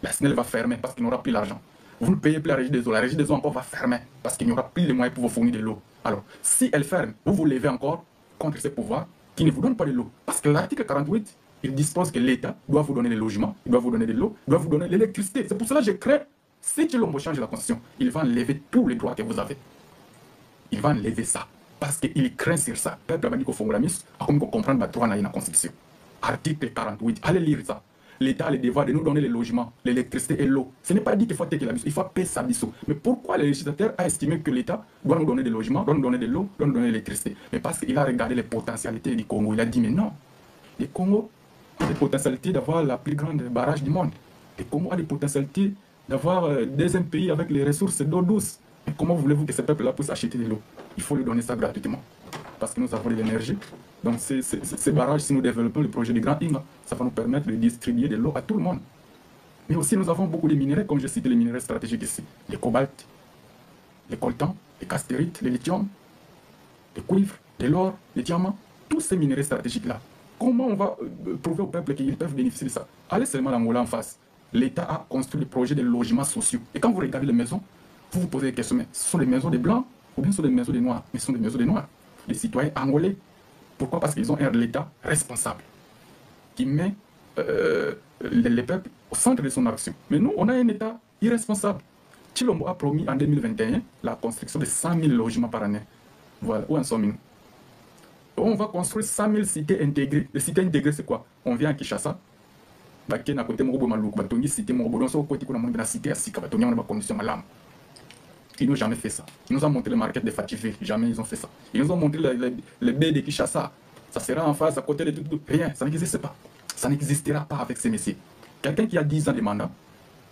La SNEL va fermer parce qu'il n'aura plus l'argent. Vous ne payez plus la régie des eaux. La régie des eaux encore va fermer parce qu'il n'y aura plus les moyens pour vous fournir de l'eau. Alors, si elle ferme, vous vous levez encore contre ces pouvoirs qui ne vous donnent pas de l'eau. Parce que l'article 48, il dispose que l'État doit vous donner les logements, il doit vous donner de l'eau, il doit vous donner l'électricité. C'est pour cela que je crains, si Tshilombo change la constitution, il va enlever tous les droits que vous avez. Il va enlever ça. Parce qu'il craint sur ça. Le peuple va dire qu'il faut comprendre le droit dans la constitution. Article 48, allez lire ça. L'État a le devoir de nous donner les logements, l'électricité et l'eau. Ce n'est pas dit qu'il faut attaquer la biso, il faut payer sa biso. Mais pourquoi le législateur a estimé que l'État doit nous donner des logements, doit nous donner de l'eau, doit nous donner de l'électricité? Mais parce qu'il a regardé les potentialités du Congo. Il a dit, mais non, le Congo a des potentialités d'avoir la plus grande barrage du monde. Le Congo a des potentialités d'avoir deuxième pays avec les ressources d'eau douce. Mais comment voulez-vous que ce peuple-là puisse acheter de l'eau? Il faut lui donner ça gratuitement. Parce que nous avons de l'énergie. Donc ces barrages, si nous développons le projet de Grand Inga, ça va nous permettre de distribuer de l'eau à tout le monde. Mais aussi nous avons beaucoup de minerais, comme je cite les minerais stratégiques ici. Le cobalt, le coltan, le castérite, le lithium, le cuivre, l'or, le diamant, tous ces minerais stratégiques-là. Comment on va prouver au peuple qu'ils peuvent bénéficier de ça? Allez seulement l'Angola en face. L'État a construit des projets de logements sociaux. Et quand vous regardez les maisons, vous vous posez des questions, mais ce sont des maisons des Blancs ou bien ce sont des maisons des Noirs? Mais ce sont des maisons des Noirs. Les citoyens angolais. Pourquoi? Parce qu'ils ont un l'État responsable qui met les peuples au centre de son action. Mais nous, on a un État irresponsable. Tshilombo a promis en 2021 la construction de 100 000 logements par année. Voilà, où en sommes-nous? On va construire 100 000 cités intégrées. Les cités intégrées, c'est quoi? On vient à Kinshasa, à côté de cité ils n'ont jamais fait ça. Ils nous ont montré le market de Fativé. Jamais ils ont fait ça. Ils nous ont montré le baie de Kinshasa. Ça sera en face, à côté de tout. Rien. Ça n'existe pas. Ça n'existera pas avec ces messieurs. Quelqu'un qui a 10 ans de mandat,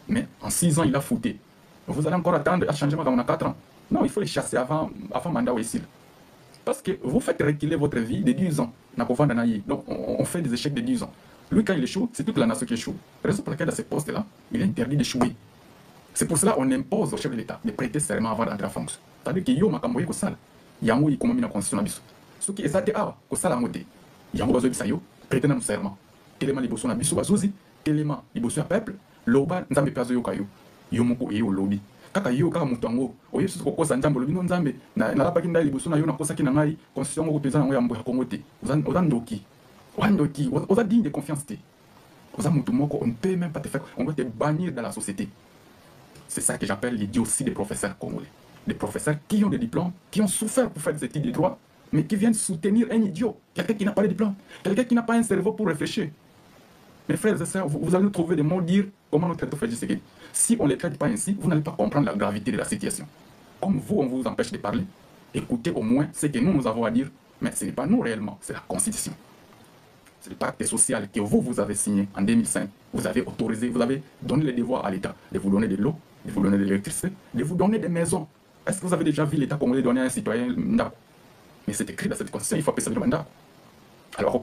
mais en 6 ans, il a fouté. Vous allez encore attendre à changer quand on a 4 ans. Non, il faut les chasser avant mandat aussi. Parce que vous faites reculer votre vie de 10 ans. Donc, on fait des échecs de 10 ans. Lui, quand il échoue, c'est toute la nation qui échoue. Raison pour laquelle, à ce poste-là, il est interdit d'échouer. C'est pour cela qu'on impose au chef de l'État de prêter serment avant d'entrer en fonction. C'est-à-dire qu'il y a un kosala. Yango yi comme na constitution biso. Ce qui est ça awa kosala ngote. Yango bazo bisayo prêter na serment. Telema liboso na biso bazuzi, telema liboso ya peuple, loba nzambe pazo yokayo. Yo moko e lobi. Kaka yo kaka mutu ango, oyo susu kokosa nzambe lobi no nzambe na lapaki ndai liboso na yo na kosaki na ngai constitution ngoko peza ngo ya mbo ya Kongo te. Oza ndoki. Wandoki, oza digne de confiance te. Oza mutu moko, on ne peut même pas te faire, on doit te bannir dans la société. C'est ça que j'appelle l'idiotie des professeurs congolais. Des professeurs qui ont des diplômes, qui ont souffert pour faire des études de droit, mais qui viennent soutenir un idiot, quelqu'un qui n'a pas de diplôme, quelqu'un qui n'a pas un cerveau pour réfléchir. Mes frères et sœurs, vous allez trouver des mots dire comment nous traitons Félix Tshisekedi. Si on ne les traite pas ainsi, vous n'allez pas comprendre la gravité de la situation. Comme vous, on vous empêche de parler, écoutez au moins ce que nous avons à dire, mais ce n'est pas nous réellement, c'est la Constitution. C'est le pacte social que vous avez signé en 2005. Vous avez autorisé, vous avez donné le devoir à l'État de vous donner de l'eau, de vous donner de l'électricité, de vous donner des maisons. Est-ce que vous avez déjà vu l'État congolais donner à un citoyen Ndako? Mais c'est écrit dans cette constitution, il faut appeler ça le mandat. Alors,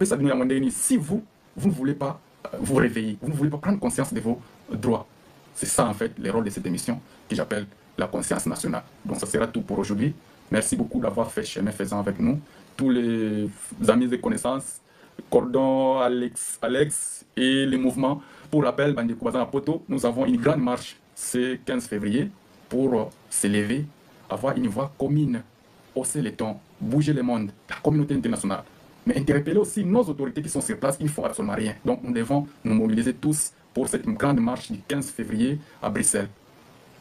si vous ne voulez pas vous réveiller, vous ne voulez pas prendre conscience de vos droits, c'est ça en fait le rôle de cette émission que j'appelle la conscience nationale. Donc ça sera tout pour aujourd'hui. Merci beaucoup d'avoir fait chemin faisant avec nous. Tous les amis et connaissances, Cordon, Alex et les mouvements. Pour rappel, nous avons une grande marche ce 15 février pour s'élever, avoir une voix commune, hausser les tons, bouger le monde, la communauté internationale. Mais interpeller aussi nos autorités qui sont sur place, il ne faut absolument rien. Donc nous devons nous mobiliser tous pour cette grande marche du 15 février à Bruxelles.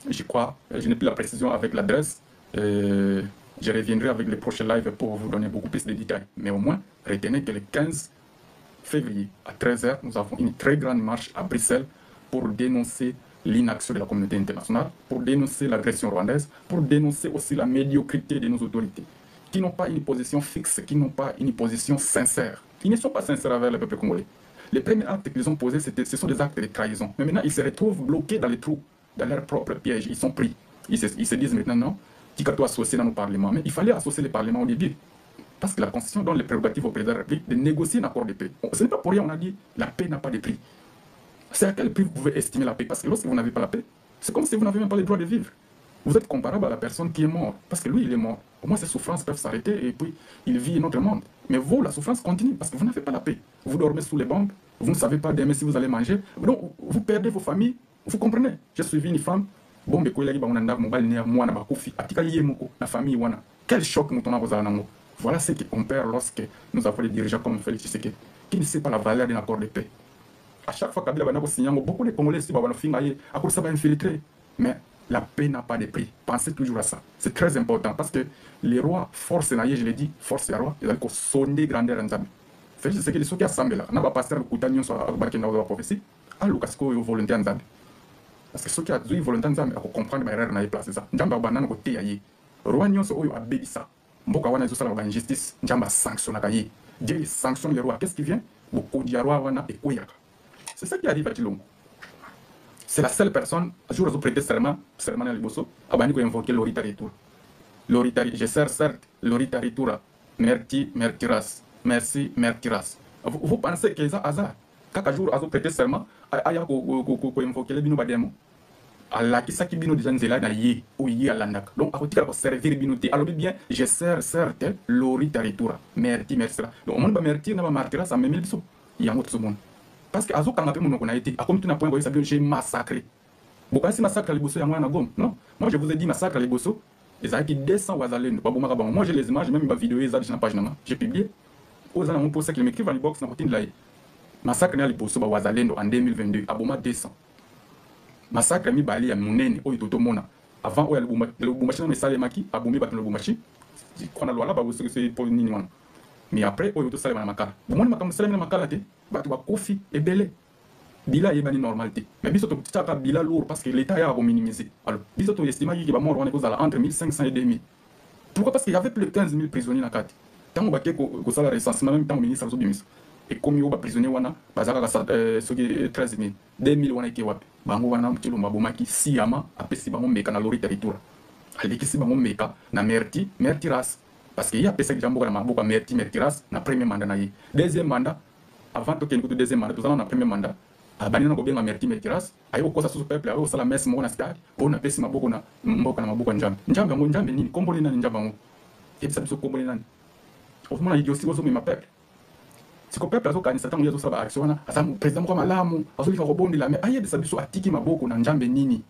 Je crois, je n'ai plus la précision avec l'adresse. Je reviendrai avec les prochains lives pour vous donner beaucoup plus de détails. Mais au moins, retenez que le 15 février à 13 h, nous avons une très grande marche à Bruxelles pour dénoncer l'inaction de la communauté internationale, pour dénoncer l'agression rwandaise, pour dénoncer aussi la médiocrité de nos autorités, qui n'ont pas une position fixe, qui n'ont pas une position sincère. Ils ne sont pas sincères avec le peuple congolais. Les premiers actes qu'ils ont posés, ce sont des actes de trahison. Mais maintenant, ils se retrouvent bloqués dans les trous, dans leur propre piège. Ils sont pris. Ils se disent maintenant, non, qui doit associer dans nos parlements. Mais il fallait associer les parlements au début. Parce que la Constitution donne les prérogatives au président de la République de négocier un accord de paix. Ce n'est pas pour rien, on a dit, la paix n'a pas de prix. C'est à quel prix vous pouvez estimer la paix? Parce que lorsque vous n'avez pas la paix, c'est comme si vous n'avez même pas le droit de vivre. Vous êtes comparable à la personne qui est morte. Parce que lui, il est mort. Au moins, ses souffrances peuvent s'arrêter et puis il vit un autre monde. Mais vous, la souffrance continue parce que vous n'avez pas la paix. Vous dormez sous les bombes, vous ne savez pas demain si vous allez manger. Donc, vous perdez vos familles. Vous comprenez? J'ai suivi une femme. Bon, mais la famille. Quel choc nous avons. Voilà ce qu'on perd lorsque nous avons des dirigeants comme Félix Tshisekedi, qui ne sait pas la valeur d'un accord de paix. À chaque fois qu'il y a signé, beaucoup de Congolais sont infiltrés. Mais la paix n'a pas de prix. Pensez toujours à ça. C'est très important parce que les rois, force, je l'ai dit, force les rois, ils ont sonné grandeur en Zambie. Félix Tshisekedi, ce qui a semblé là, n'a pas passé le coup d'agneau sur la prophétie, à l'occasion de volonté en Zambie. Parce que ce qui a dit volonté en Zambie, il comprendre que l'erreur n'a pas placé ça. N'jamba banane côté ayi. Roi nyonso oyo abedi ça. Mboka wana zo sala ba injustice, n'jamba sanctionne kayi. Dieu sanctionne les rois. Qu'est-ce qui vient? Beaucoup de rois wana et koyaka. C'est ça qui arrive à Chilombo. C'est la seule personne, un jour, ils ont prêté serment à Liboso, Abani qui a invoqué l'oritaritura. L'oritari, je sers certes, l'oritaritura. Merci, mertiras. Merci, mertiras. Vous pensez que c'est un hasard? Quand un jour, ils ont prêté serment, ils ont invoqué les binobademo. Allah qui s'acquitte bino déjà nzela na ye ou ye alandak. Donc, à côté de servir binoté, alors bien, je sers certes l'oritaritura. Merci, merci. Donc, on va mertir, on va martyras, ça me met le biso. Il y a un autre monde. Parce que Azo Kangape mon a été, à comme tu n'as point voyé ça, j'ai massacré. Vous connaissez massacre à Liboso et à moi Gom? Non. Moi je vous ai dit massacre à Liboso. Les amis qui descendent aux Allen, pas bon marabon. Moi j'ai les images, même ma vidéo, ils ont sur la page. J'ai publié. Aux Allen, on pose ça qu'ils m'écrivent à l'inbox dans la routine là. Massacre à Liboso aux Allen en 2022, à Boma 200. Massacre à Mibali à Mounene, au Itoto Mona. Avant, où le Boumachi, mais Salemaki, à Boumé, le Boumachi. On a loi là, c'est pour Nini. Mais après, au Yoto Salema Makala. Bon, moi, je Salema Makala, tu vas Kofi et Belé. Bila est normalité. Mais biso tu as bila lourd parce que l'État a minimisé. Alors, biso tu estimes qu'il va mort entre 1500 et 2000. Pourquoi? Parce qu'il y avait plus de 15 000 prisonniers dans la carte. Tant qu'on va que ça la recensement, même temps au ministre Zobimis. Et comme il y a des prisonniers, bazaka 13 000, 2000 wana qui wapi. Bango wana mtilo mabomaki siyama apesi bango meka na lori territoire. Alekisi bango meka na merti ras. Parce qu'il y a pesé que jambo na maboka merti ras na premier mandat na ye. Deuxième mandat avant que nous deuxième mandat, nous allons dans premier mandat. Abanina ko benga merti ras. Ayo ko sa sous peuple, ayo sala messe mo na stade. Pour na pesi maboko na mboka na maboko njambe. Njambe ngo njambe nini? Kombole na njambe ngo. Et ça biso kombole nani? Au moment il dit aussi ozo ma peuple. C'est que peuple azo kanisa tango yazo sala action na asamu président ko malamu, azo lifa robondi la mais aye de sa biso atiki maboko na njambe nini?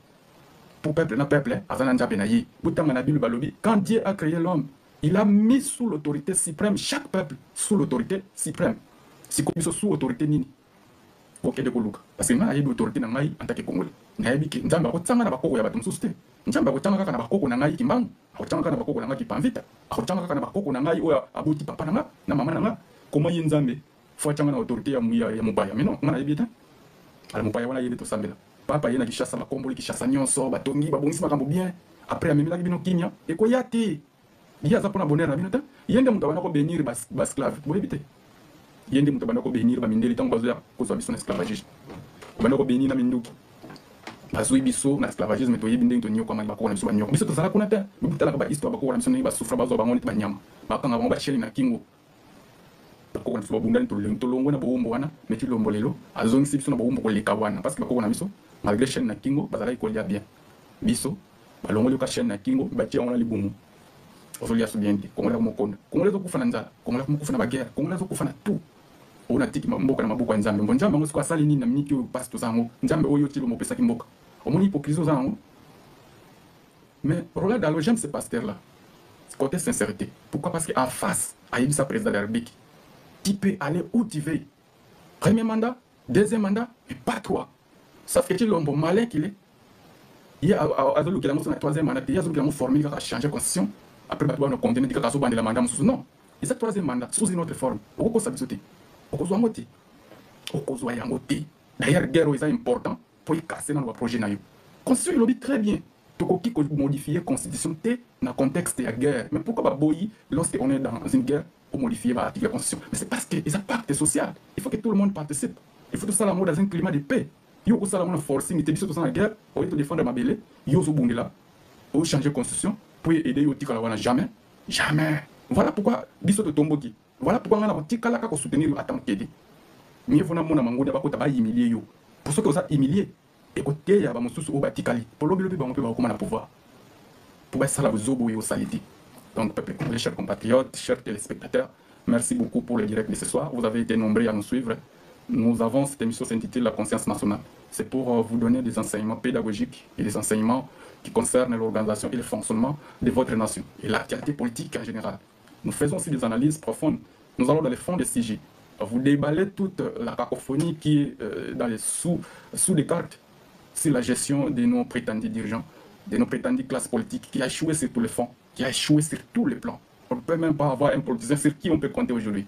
Pour peuple na peuple, azana njambe na yi. Butanga na bilu balobi, quand Dieu a créé l'homme, il a mis sous l'autorité suprême chaque peuple sous l'autorité suprême. Si comme sous autorité nini ok de koluka parce que na yebi autorité na ngai en tant que congolais na yebi ki nzamba ko tsanga na bakoko ya bato mususu te nzamba ko tsanga kaka na bakoko na ngai kimbangu ko tsanga kaka na bakoko na ngai kipamvita ko tsanga kaka na bakoko na ngai oya abuti papa na nga na mama na nga comment ye nzambe fo tsanga na autorité ya mupaya mais non ngana yebi ta ala mupaya wana yebi to sambela papa ye na kishasa makomboli kishasa nyonso batongi babongisi makambo bien après amemela bino kinya e ko yati ya za pona bonheur na bino ta yende mutu abana ko bénir bas esclave boyebi te yende mutu abana ko bénir ba mindeli tango bazo ya kozwa biso na esclavagisme abana ko bénir na minduki bazwi biso na esclavagisme to yebi ndenge to nyoko ma bakoko na biso ba nyoko biso to zala kuna te butala ba histoire bakoko na biso ne ba souffra bazo ba ngoni ba nyama bakanga bango ba cheli na kingo bakoko na biso ba bundani to longo na bombo wana meti lombo lelo azongisi biso na bombo ko leka wana parce que bakoko na biso malgré cheli na kingo bazala ko lia bien biso balongo le ka cheli na kingo ba tia ona libumu ozolia subiente kongola mokonda kongola zokufana nzala kongola kumukufana bagera kongola zokufana tout ona tiki mboka na mabuko nzambe mbonjambe ngo sikwa sali nini na miniki o pasto zango nzambe oyo tilo mo pesa kimboka omoni hypocrisie zango mais Roland Dalo j'aime ce pasteur là côté sincérité pourquoi parce que en face à sa président de la République tu peux aller où tu veux premier mandat deuxième mandat mais pas trois sauf que tu l'homme malin qu'il est il y a azolu qui la mo na troisième mandat il y a azolu qui la mo formé qui a changé constitution après tu vas nous contenir que kaso bande la mandat non et cette troisième mandat sous une autre forme pourquoi ça bisoté okozwa ngoti okozwa yango te d'ailleurs guerre est important pour y casser dans le projet na yo constitution lobby très bien Tokoki modifier la constitution dans le contexte de la guerre. Mais pourquoi lorsqu'on est dans une guerre, pour modifier l'article de la constitution? Mais c'est parce qu'il y a un pacte social. Il faut que tout le monde participe. Il faut tout ça dans un climat de paix. Il faut que ça dans force, mais tout dans la guerre, pour défendre ma belle, il faut pour changer la constitution, pour aider au tika la jamais. Jamais. Voilà pourquoi biso to tomboki. Voilà pourquoi on a tika la ka soutenir à tant qu'aider. Mieux vaut na mona mangoda ba ko ta humilier yo. Pour ce que ça humilier. Écoutez, il y a des gens qui ont été pour le pouvoir. Pour ça, la zobo et au saliti. Donc, peuple congolais, chers compatriotes, chers téléspectateurs, merci beaucoup pour le direct de ce soir. Vous avez été nombreux à nous suivre. Nous avons cette émission s'intitule La conscience nationale. C'est pour vous donner des enseignements pédagogiques et des enseignements qui concernent l'organisation et le fonctionnement de votre nation et l'actualité politique en général. Nous faisons aussi des analyses profondes. Nous allons dans les fonds des sujets. Vous déballez toute la cacophonie qui est dans les sous les cartes. C'est la gestion de nos prétendus dirigeants, de nos prétendues classes politiques qui a échoué sur tous les fronts, qui a échoué sur tous les plans. On ne peut même pas avoir un politicien sur qui on peut compter aujourd'hui.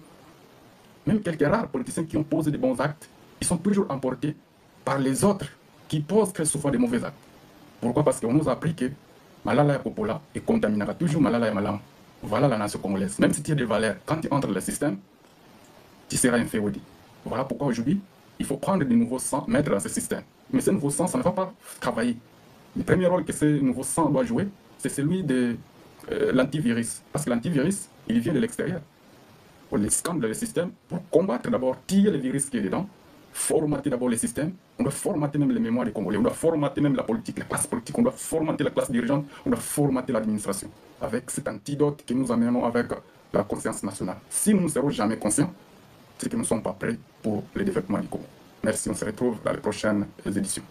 Même quelques rares politiciens qui ont posé de bons actes, ils sont toujours emportés par les autres qui posent très souvent de mauvais actes. Pourquoi? Parce qu'on nous a appris que Malala Popola et contaminera toujours Malala et Malam. Voilà la nation congolaise. Même si tu as des valeurs, quand tu entres dans le système, tu seras inféodé. Voilà pourquoi aujourd'hui, il faut prendre de nouveaux sangs, mettre dans ce système. Mais ce nouveau sang, ça ne va pas travailler. Le premier rôle que ce nouveau sang doit jouer, c'est celui de l'antivirus. Parce que l'antivirus, il vient de l'extérieur. On les scanne dans le système pour combattre d'abord, tirer le virus qui est dedans, formater d'abord le système. On doit formater même les mémoires des Congolais, on doit formater même la politique, la classe politique, on doit formater la classe dirigeante, on doit formater l'administration. Avec cet antidote que nous amenons avec la conscience nationale. Si nous ne serons jamais conscients, c'est que nous ne sommes pas prêts pour le développement du Congo. Merci, on se retrouve dans les prochaines éditions.